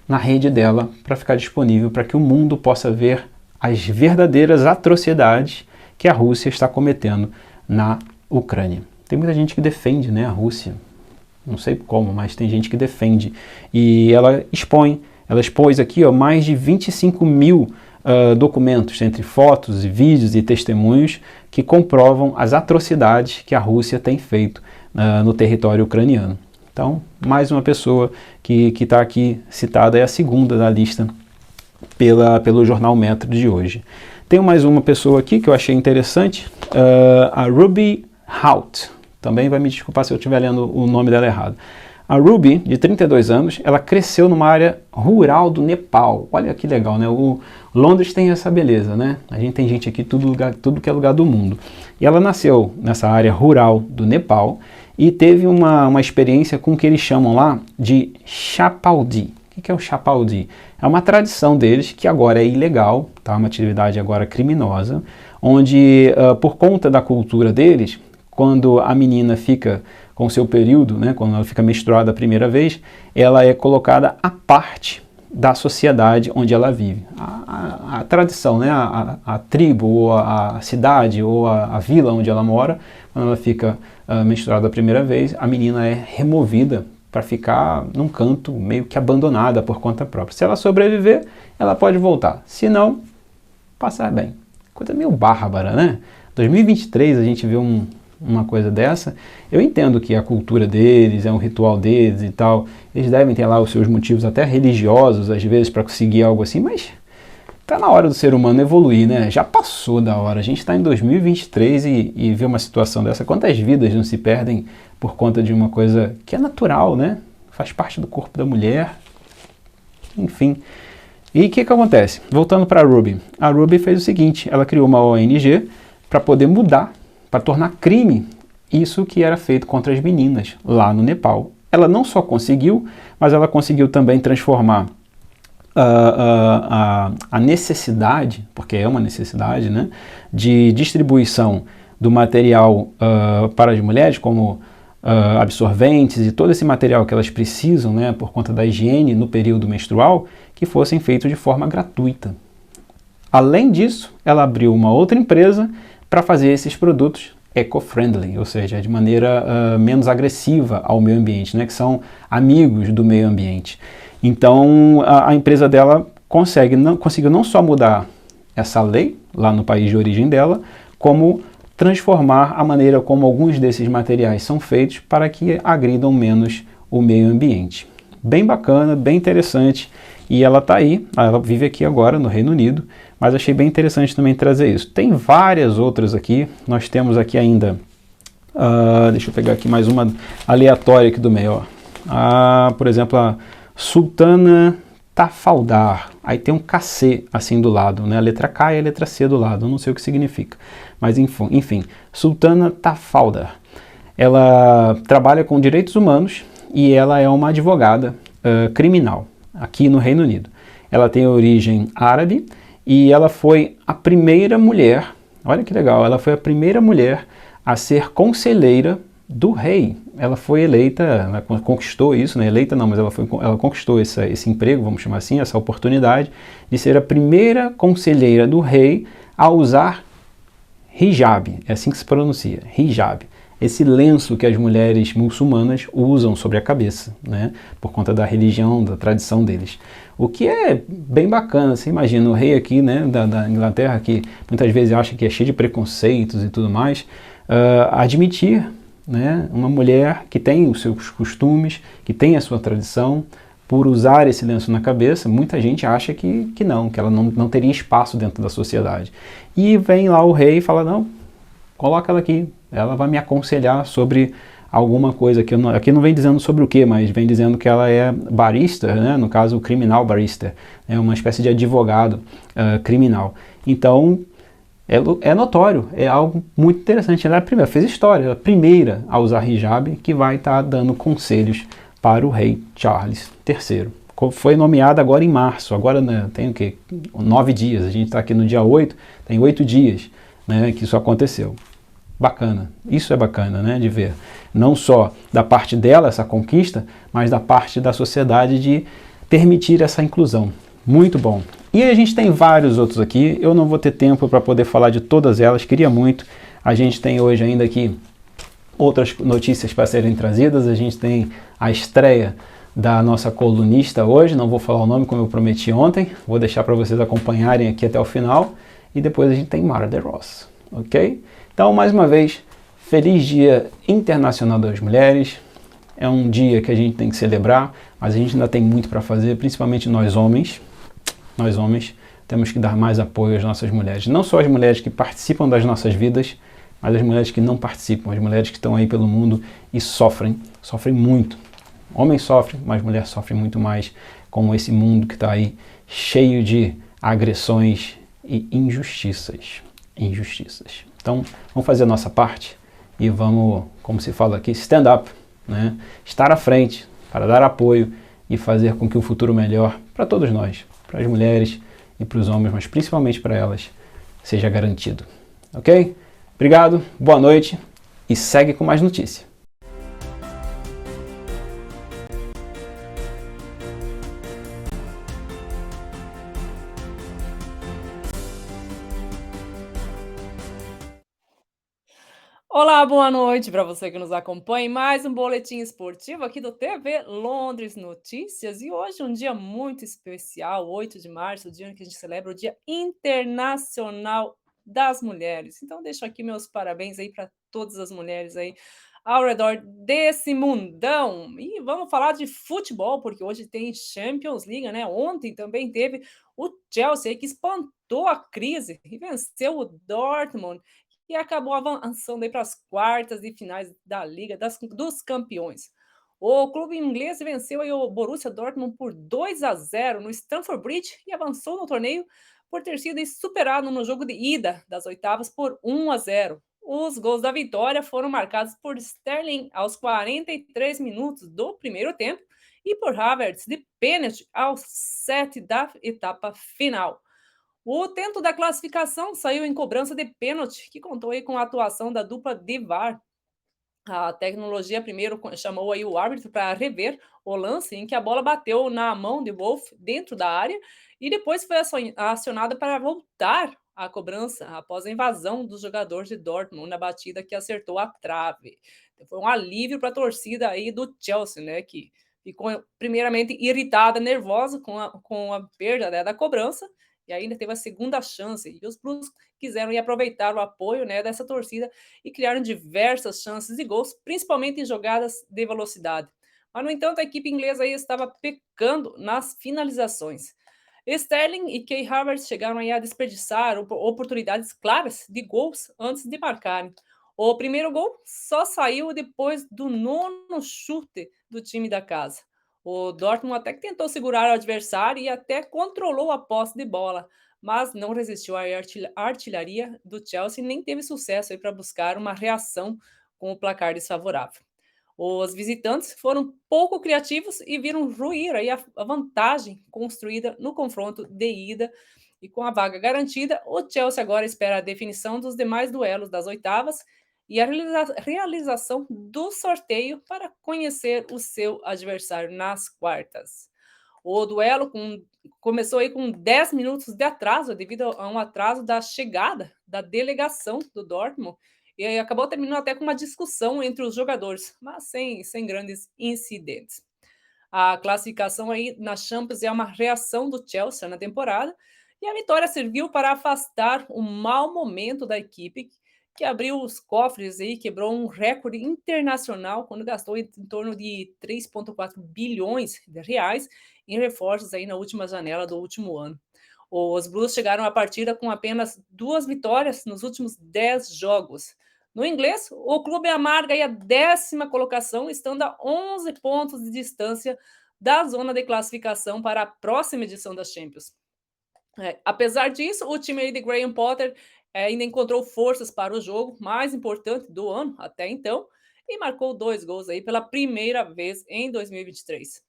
na rede dela para ficar disponível para que o mundo possa ver as verdadeiras atrocidades que a Rússia está cometendo na Ucrânia. Tem muita gente que defende, né, a Rússia. Não sei como, mas tem gente que defende. E ela expôs aqui, ó, mais de 25 mil documentos, entre fotos e vídeos e testemunhos, que comprovam as atrocidades que a Rússia tem feito no território ucraniano. Então, mais uma pessoa que está aqui citada, é a segunda da lista pelo jornal Metro de hoje. Tem mais uma pessoa aqui que eu achei interessante, a Ruby Hout. Também vai me desculpar se eu estiver lendo o nome dela errado. A Ruby, de 32 anos, ela cresceu numa área rural do Nepal. Olha que legal, né? Londres tem essa beleza, né? A gente tem gente aqui tudo que é lugar do mundo. E ela nasceu nessa área rural do Nepal e teve uma experiência com o que eles chamam lá de Chapaldi. O que é o Chapaldi? É uma tradição deles que agora é ilegal, tá? Uma atividade agora criminosa, onde, por conta da cultura deles, quando a menina fica com o seu período, né, quando ela fica menstruada a primeira vez, ela é colocada à parte da sociedade onde ela vive. A tradição, né? A tribo, ou a cidade, ou a vila onde ela mora, quando ela fica menstruada a primeira vez, a menina é removida para ficar num canto meio que abandonada por conta própria. Se ela sobreviver, ela pode voltar. Se não, passar bem. Coisa meio bárbara, né? 2023 a gente vê uma coisa dessa. Eu entendo que a cultura deles, é um ritual deles e tal, eles devem ter lá os seus motivos até religiosos, às vezes, para conseguir algo assim, mas tá na hora do ser humano evoluir, né? Já passou da hora. A gente está em 2023 e vê uma situação dessa. Quantas vidas não se perdem por conta de uma coisa que é natural, né? Faz parte do corpo da mulher. Enfim. E o que acontece? Voltando para a Ruby. A Ruby fez o seguinte, ela criou uma ONG para poder mudar, para tornar crime isso que era feito contra as meninas lá no Nepal. Ela não só conseguiu, mas ela conseguiu também transformar a necessidade, porque é uma necessidade, né, de distribuição do material para as mulheres, como absorventes e todo esse material que elas precisam, né, por conta da higiene no período menstrual, que fossem feitos de forma gratuita. Além disso, ela abriu uma outra empresa para fazer esses produtos eco-friendly, ou seja, de maneira menos agressiva ao meio ambiente, né, que são amigos do meio ambiente. Então, a empresa dela conseguiu não só mudar essa lei lá no país de origem dela, como transformar a maneira como alguns desses materiais são feitos para que agridam menos o meio ambiente. Bem bacana, bem interessante, e ela está aí, ela vive aqui agora no Reino Unido, mas achei bem interessante também trazer isso. Tem várias outras aqui, nós temos aqui ainda, deixa eu pegar aqui mais uma aleatória aqui do meio, ó. Por exemplo, a Sultana Tafaldar, aí tem um KC assim do lado, né? A letra K e a letra C do lado, eu não sei o que significa, mas enfim, Sultana Tafaldar, ela trabalha com direitos humanos e ela é uma advogada criminal aqui no Reino Unido. Ela tem origem árabe e ela foi a primeira mulher, olha que legal, ela foi a primeira mulher a ser conselheira do rei. Ela foi eleita, ela conquistou isso, né? Eleita não, mas ela conquistou esse emprego, vamos chamar assim, essa oportunidade de ser a primeira conselheira do rei a usar hijab, é assim que se pronuncia, hijab. Esse lenço que as mulheres muçulmanas usam sobre a cabeça, né? Por conta da religião, da tradição deles. O que é bem bacana, você imagina o rei aqui, né, da Inglaterra, que muitas vezes acha que é cheio de preconceitos e tudo mais, admitir, né, uma mulher que tem os seus costumes, que tem a sua tradição, por usar esse lenço na cabeça, muita gente acha que ela não teria espaço dentro da sociedade. E vem lá o rei e fala, não, coloca ela aqui, ela vai me aconselhar sobre alguma coisa, aqui não vem dizendo sobre o que, mas vem dizendo que ela é barrister, né, no caso o criminal barrister, é uma espécie de advogado criminal. Então, é notório, é algo muito interessante. Ela é a primeira, fez história, ela é a primeira a usar hijab, que vai estar dando conselhos para o rei Charles III. Foi nomeada agora em março, agora, né, tem o quê? 9 dias, a gente está aqui no dia 8, tem 8 dias, né, que isso aconteceu. Bacana, isso é bacana, né, de ver. Não só da parte dela, essa conquista, mas da parte da sociedade de permitir essa inclusão. Muito bom. E a gente tem vários outros aqui, eu não vou ter tempo para poder falar de todas elas, queria muito. A gente tem hoje ainda aqui outras notícias para serem trazidas, a gente tem a estreia da nossa colunista hoje, não vou falar o nome como eu prometi ontem, vou deixar para vocês acompanharem aqui até o final, e depois a gente tem Mara de Ross, ok? Então, mais uma vez, feliz Dia Internacional das Mulheres, é um dia que a gente tem que celebrar, mas a gente ainda tem muito para fazer, principalmente nós homens temos que dar mais apoio às nossas mulheres, não só as mulheres que participam das nossas vidas, mas as mulheres que não participam, as mulheres que estão aí pelo mundo e sofrem muito. Homem sofre, mas mulher sofre muito mais com esse mundo que está aí cheio de agressões e injustiças. Então, vamos fazer a nossa parte e vamos, como se fala aqui, stand up, né? Estar à frente para dar apoio e fazer com que o futuro melhor para todos nós, para as mulheres e para os homens, mas principalmente para elas, seja garantido. Ok? Obrigado, boa noite e segue com mais notícia. Olá, boa noite para você que nos acompanha em mais um boletim esportivo aqui do TV Londres Notícias. E hoje é um dia muito especial, 8 de março, o dia em que a gente celebra o Dia Internacional das Mulheres. Então deixo aqui meus parabéns aí para todas as mulheres aí ao redor desse mundão. E vamos falar de futebol, porque hoje tem Champions League, né? Ontem também teve o Chelsea aí que espantou a crise e venceu o Dortmund e acabou avançando para as quartas e finais da Liga dos Campeões. O clube inglês venceu aí o Borussia Dortmund por 2-0 no Stamford Bridge e avançou no torneio por ter sido superado no jogo de ida das oitavas por 1-0. Os gols da vitória foram marcados por Sterling aos 43 minutos do primeiro tempo e por Havertz de pênalti aos 7 da etapa final. O tento da classificação saiu em cobrança de pênalti, que contou aí com a atuação da dupla de VAR. A tecnologia primeiro chamou aí o árbitro para rever o lance em que a bola bateu na mão de Wolf dentro da área e depois foi acionada para voltar à cobrança após a invasão dos jogadores de Dortmund na batida que acertou a trave. Então, foi um alívio para a torcida aí do Chelsea, né, que ficou primeiramente irritada, nervosa com a perda, né, da cobrança, e ainda teve a segunda chance. E os Blues quiseram aproveitar o apoio, né, dessa torcida e criaram diversas chances de gols, principalmente em jogadas de velocidade. Mas, no entanto, a equipe inglesa aí estava pecando nas finalizações. Sterling e Kai Havertz chegaram aí a desperdiçar oportunidades claras de gols antes de marcarem. O primeiro gol só saiu depois do 9º chute do time da casa. O Dortmund até que tentou segurar o adversário e até controlou a posse de bola, mas não resistiu à artilharia do Chelsea nem teve sucesso para buscar uma reação com o placar desfavorável. Os visitantes foram pouco criativos e viram ruir aí a vantagem construída no confronto de ida. E com a vaga garantida, o Chelsea agora espera a definição dos demais duelos das oitavas e a realização do sorteio para conhecer o seu adversário nas quartas. O duelo começou aí com 10 minutos de atraso, devido a um atraso da chegada da delegação do Dortmund, e aí acabou terminando até com uma discussão entre os jogadores, mas sem grandes incidentes. A classificação aí na Champions é uma reação do Chelsea na temporada, e a vitória serviu para afastar o mau momento da equipe, que abriu os cofres e quebrou um recorde internacional quando gastou em torno de 3,4 bilhões de reais em reforços aí na última janela do último ano. Os Blues chegaram à partida com apenas 2 vitórias nos últimos 10 jogos. No inglês, o clube amarga aí a 10ª colocação, estando a 11 pontos de distância da zona de classificação para a próxima edição da Champions. Apesar disso, o time de Graham Potter ainda encontrou forças para o jogo mais importante do ano até então e marcou 2 gols aí pela primeira vez em 2023.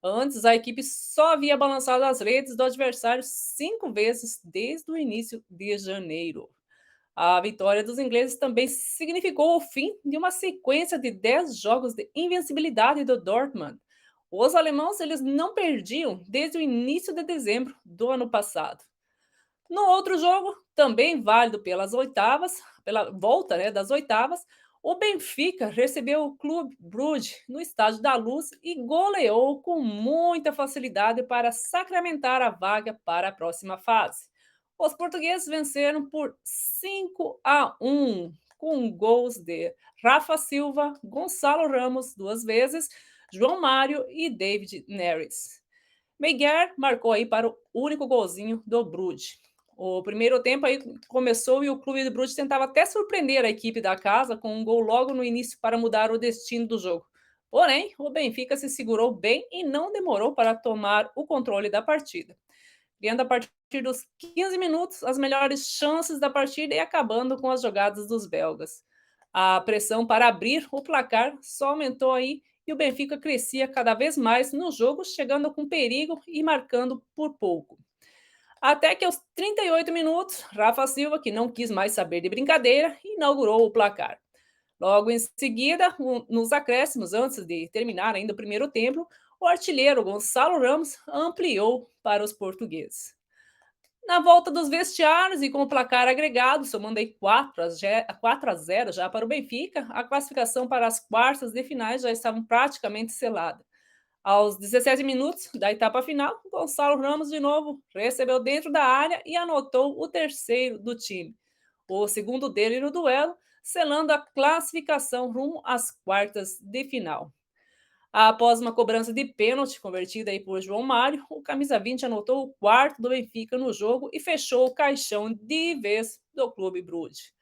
Antes, a equipe só havia balançado as redes do adversário 5 vezes desde o início de janeiro. A vitória dos ingleses também significou o fim de uma sequência de 10 jogos de invencibilidade do Dortmund. Os alemães eles não perdiam desde o início de dezembro do ano passado. No outro jogo, também válido pelas oitavas, pela volta, né, das oitavas, o Benfica recebeu o Clube Brugge no Estádio da Luz e goleou com muita facilidade para sacramentar a vaga para a próxima fase. Os portugueses venceram por 5-1, com gols de Rafa Silva, Gonçalo Ramos 2 vezes, João Mário e David Neres. Meiguer marcou aí para o único golzinho do Brugge. O primeiro tempo aí começou e o clube do Brugge tentava até surpreender a equipe da casa com um gol logo no início para mudar o destino do jogo. Porém, o Benfica se segurou bem e não demorou para tomar o controle da partida, criando a partir dos 15 minutos as melhores chances da partida e acabando com as jogadas dos belgas. A pressão para abrir o placar só aumentou aí e o Benfica crescia cada vez mais no jogo, chegando com perigo e marcando por pouco. Até que aos 38 minutos, Rafa Silva, que não quis mais saber de brincadeira, inaugurou o placar. Logo em seguida, nos acréscimos, antes de terminar ainda o primeiro tempo, o artilheiro Gonçalo Ramos ampliou para os portugueses. Na volta dos vestiários e com o placar agregado, somando aí 4-0 já para o Benfica, a classificação para as quartas de finais já estava praticamente selada. Aos 17 minutos da etapa final, Gonçalo Ramos de novo recebeu dentro da área e anotou o terceiro do time. O segundo dele no duelo, selando a classificação rumo às quartas de final. Após uma cobrança de pênalti convertida aí por João Mário, o camisa 20 anotou o quarto do Benfica no jogo e fechou o caixão de vez do Clube Brugge.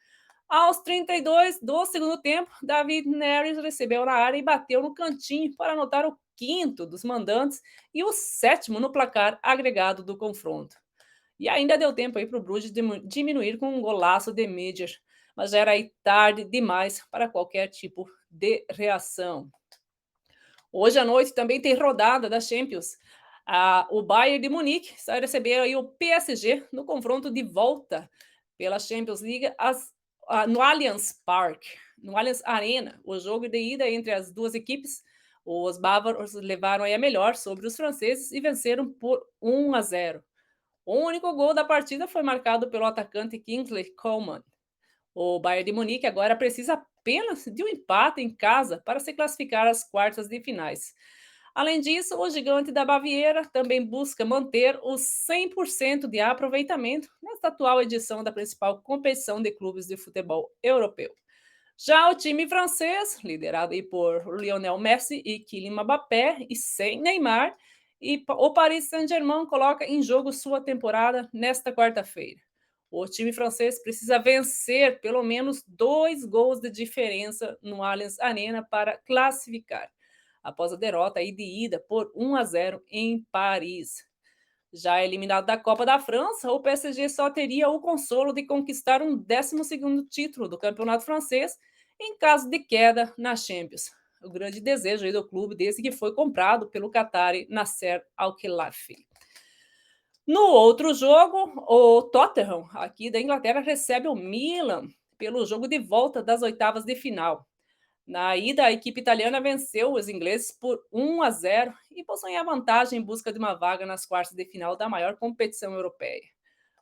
Aos 32 do segundo tempo, David Neres recebeu na área e bateu no cantinho para anotar o quinto dos mandantes e o sétimo no placar agregado do confronto. E ainda deu tempo aí para o Brugge diminuir com um golaço de Midger, mas já era aí tarde demais para qualquer tipo de reação. Hoje à noite também tem rodada da Champions. O Bayern de Munique vai receber aí o PSG no confronto de volta pela Champions League no Allianz Parque, no Allianz Arena. O jogo de ida entre as duas equipes, os bávaros levaram aí a melhor sobre os franceses e venceram por 1-0. O único gol da partida foi marcado pelo atacante Kingsley Coman. O Bayern de Munique agora precisa apenas de um empate em casa para se classificar às quartas de finais. Além disso, o gigante da Baviera também busca manter os 100% de aproveitamento nesta atual edição da principal competição de clubes de futebol europeu. Já o time francês, liderado aí por Lionel Messi e Kylian Mbappé, e sem Neymar, o Paris Saint-Germain coloca em jogo sua temporada nesta quarta-feira. O time francês precisa vencer pelo menos 2 gols de diferença no Allianz Arena para classificar, após a derrota aí de ida por 1-0 em Paris. Já eliminado da Copa da França, o PSG só teria o consolo de conquistar um 12º título do campeonato francês em caso de queda na Champions. O grande desejo aí do clube desde que foi comprado pelo Qatari Nasser Al-Khelaifi. No outro jogo, o Tottenham, aqui da Inglaterra, recebe o Milan pelo jogo de volta das oitavas de final. Na ida, a equipe italiana venceu os ingleses por 1-0 e possui a vantagem em busca de uma vaga nas quartas de final da maior competição europeia.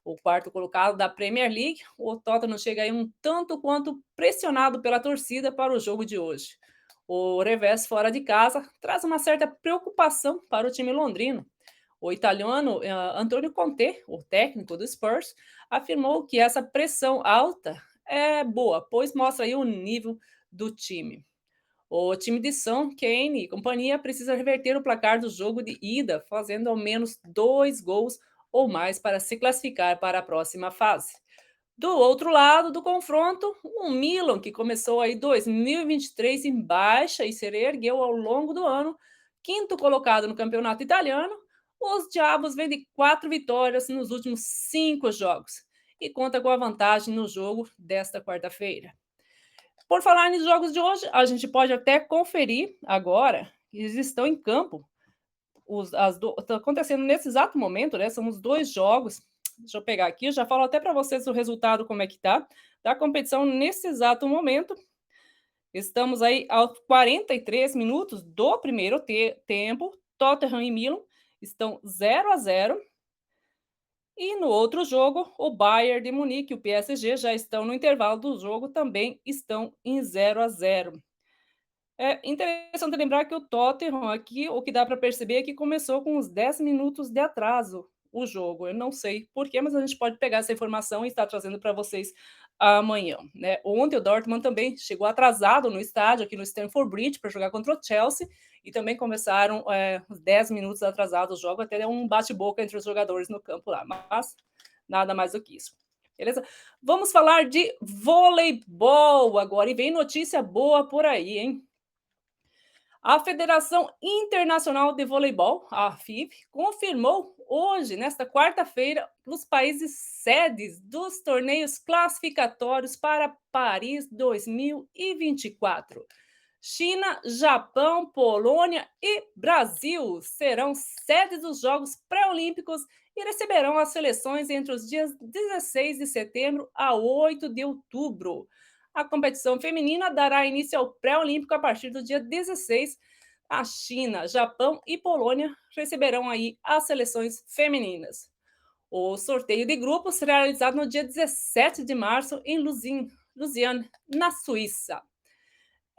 O quarto colocado da Premier League, o Tottenham chega aí um tanto quanto pressionado pela torcida para o jogo de hoje. O revés fora de casa traz uma certa preocupação para o time londrino. O italiano Antonio Conte, o técnico do Spurs, afirmou que essa pressão alta é boa, pois mostra aí o nível do time. O time de Son, Kane e companhia precisa reverter o placar do jogo de ida, fazendo ao menos 2 gols ou mais para se classificar para a próxima fase. Do outro lado do confronto, o Milan, que começou aí 2023 em baixa e se reergueu ao longo do ano, quinto colocado no campeonato italiano, os Diabos vêm de 4 vitórias nos últimos 5 jogos e conta com a vantagem no jogo desta quarta-feira. Por falar nos jogos de hoje, a gente pode até conferir agora que eles estão em campo. Está acontecendo nesse exato momento, né? São os 2 jogos. Deixa eu pegar aqui, eu já falo até para vocês o resultado, como é que tá, da competição nesse exato momento. Estamos aí aos 43 minutos do primeiro tempo. Tottenham e Milan estão 0-0. E no outro jogo, o Bayern de Munique e o PSG já estão no intervalo do jogo, também estão em 0-0. É interessante lembrar que o Tottenham aqui, o que dá para perceber é que começou com uns 10 minutos de atraso o jogo. Eu não sei porquê, mas a gente pode pegar essa informação e estar trazendo para vocês amanhã, né? Ontem o Dortmund também chegou atrasado no estádio, aqui no Stamford Bridge, para jogar contra o Chelsea, e também começaram uns 10 minutos atrasados o jogo, até um bate-boca entre os jogadores no campo lá, mas nada mais do que isso. Beleza? Vamos falar de voleibol agora, e vem notícia boa por aí, hein? A Federação Internacional de Voleibol, a FIV, confirmou hoje, nesta quarta-feira, os países sedes dos torneios classificatórios para Paris 2024. China, Japão, Polônia e Brasil serão sedes dos Jogos Pré-Olímpicos e receberão as seleções entre os dias 16 de setembro a 8 de outubro. A competição feminina dará início ao pré-olímpico a partir do dia 16. A China, Japão e Polônia receberão aí as seleções femininas. O sorteio de grupos será realizado no dia 17 de março em Lausanne, na Suíça.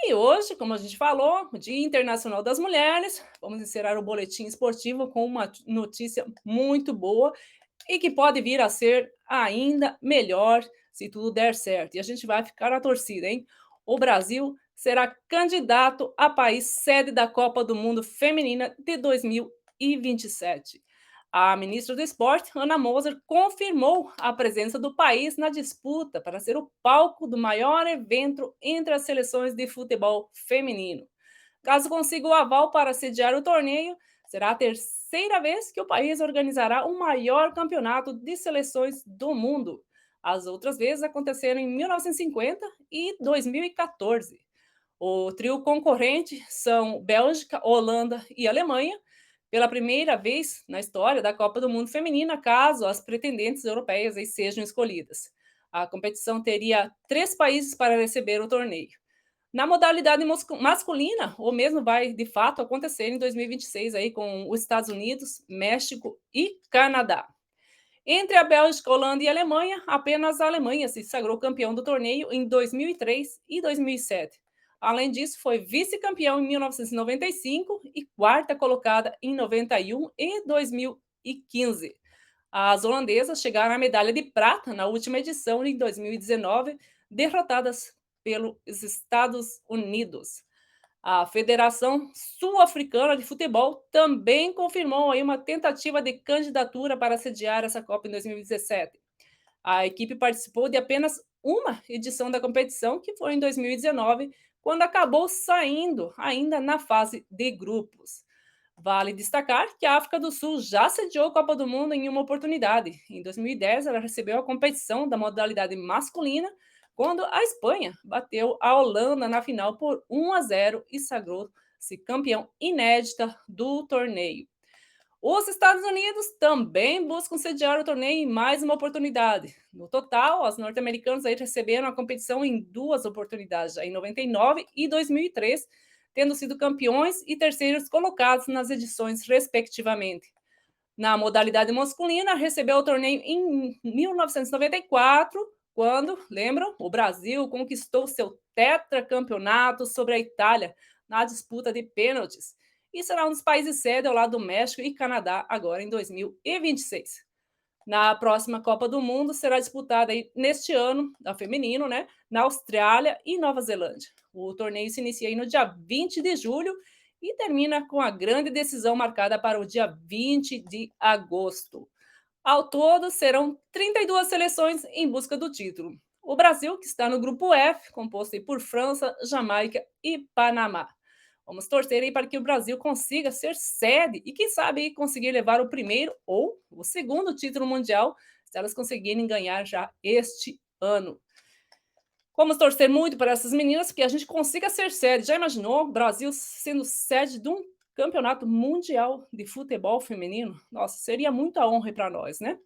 E hoje, como a gente falou, o Dia Internacional das Mulheres, vamos encerrar o boletim esportivo com uma notícia muito boa e que pode vir a ser ainda melhor se tudo der certo. E a gente vai ficar na torcida, hein? O Brasil será candidato a país sede da Copa do Mundo Feminina de 2027. A ministra do Esporte, Ana Moser, confirmou a presença do país na disputa para ser o palco do maior evento entre as seleções de futebol feminino. Caso consiga o aval para sediar o torneio, será a terceira vez que o país organizará o maior campeonato de seleções do mundo. As outras vezes aconteceram em 1950 e 2014. O trio concorrente são Bélgica, Holanda e Alemanha, pela primeira vez na história da Copa do Mundo Feminina, caso as pretendentes europeias sejam escolhidas. A competição teria 3 países para receber o torneio. Na modalidade masculina, o mesmo vai, de fato, acontecer em 2026, aí, com os Estados Unidos, México e Canadá. Entre a Bélgica, Holanda e a Alemanha, apenas a Alemanha se sagrou campeão do torneio em 2003 e 2007. Além disso, foi vice-campeão em 1995 e quarta colocada em 91 e 2015. As holandesas chegaram à medalha de prata na última edição, em 2019, derrotadas pelos Estados Unidos. A Federação Sul-Africana de Futebol também confirmou aí uma tentativa de candidatura para sediar essa Copa em 2017. A equipe participou de apenas uma edição da competição, que foi em 2019, quando acabou saindo ainda na fase de grupos. Vale destacar que a África do Sul já sediou a Copa do Mundo em uma oportunidade. Em 2010, ela recebeu a competição da modalidade masculina, quando a Espanha bateu a Holanda na final por 1-0 e sagrou-se campeão inédita do torneio. Os Estados Unidos também buscam sediar o torneio em mais uma oportunidade. No total, os norte-americanos aí receberam a competição em 2 oportunidades, já em 99 e 2003, tendo sido campeões e terceiros colocados nas edições respectivamente. Na modalidade masculina, recebeu o torneio em 1994, quando, lembram, o Brasil conquistou seu tetracampeonato sobre a Itália na disputa de pênaltis, e será um dos países sede ao lado do México e Canadá agora em 2026. Na próxima Copa do Mundo será disputada aí, neste ano, a feminino, né, na Austrália e Nova Zelândia. O torneio se inicia aí no dia 20 de julho e termina com a grande decisão marcada para o dia 20 de agosto. Ao todo, serão 32 seleções em busca do título. O Brasil, que está no grupo F, composto aí por França, Jamaica e Panamá. Vamos torcer aí para que o Brasil consiga ser sede e, quem sabe, aí, conseguir levar o primeiro ou o segundo título mundial, se elas conseguirem ganhar já este ano. Vamos torcer muito para essas meninas, que a gente consiga ser sede. Já imaginou o Brasil sendo sede de um campeonato mundial de futebol feminino? Nossa, seria muita honra para nós, né?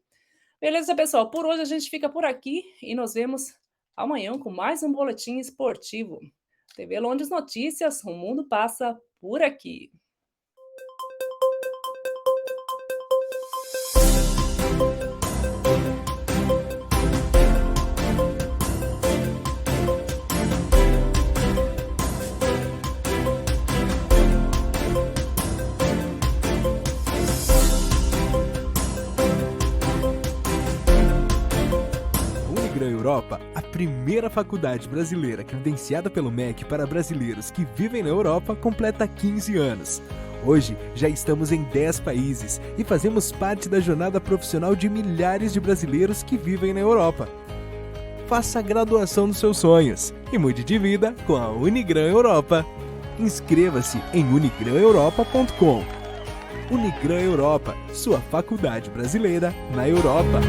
Beleza, pessoal? Por hoje a gente fica por aqui e nos vemos amanhã com mais um boletim esportivo. TV Londres Notícias, o mundo passa por aqui. Unigran Europa, a primeira faculdade brasileira credenciada pelo MEC para brasileiros que vivem na Europa, completa 15 anos. Hoje, já estamos em 10 países e fazemos parte da jornada profissional de milhares de brasileiros que vivem na Europa. Faça a graduação dos seus sonhos e mude de vida com a Unigran Europa. Inscreva-se em unigraneuropa.com. Unigran Europa, sua faculdade brasileira na Europa.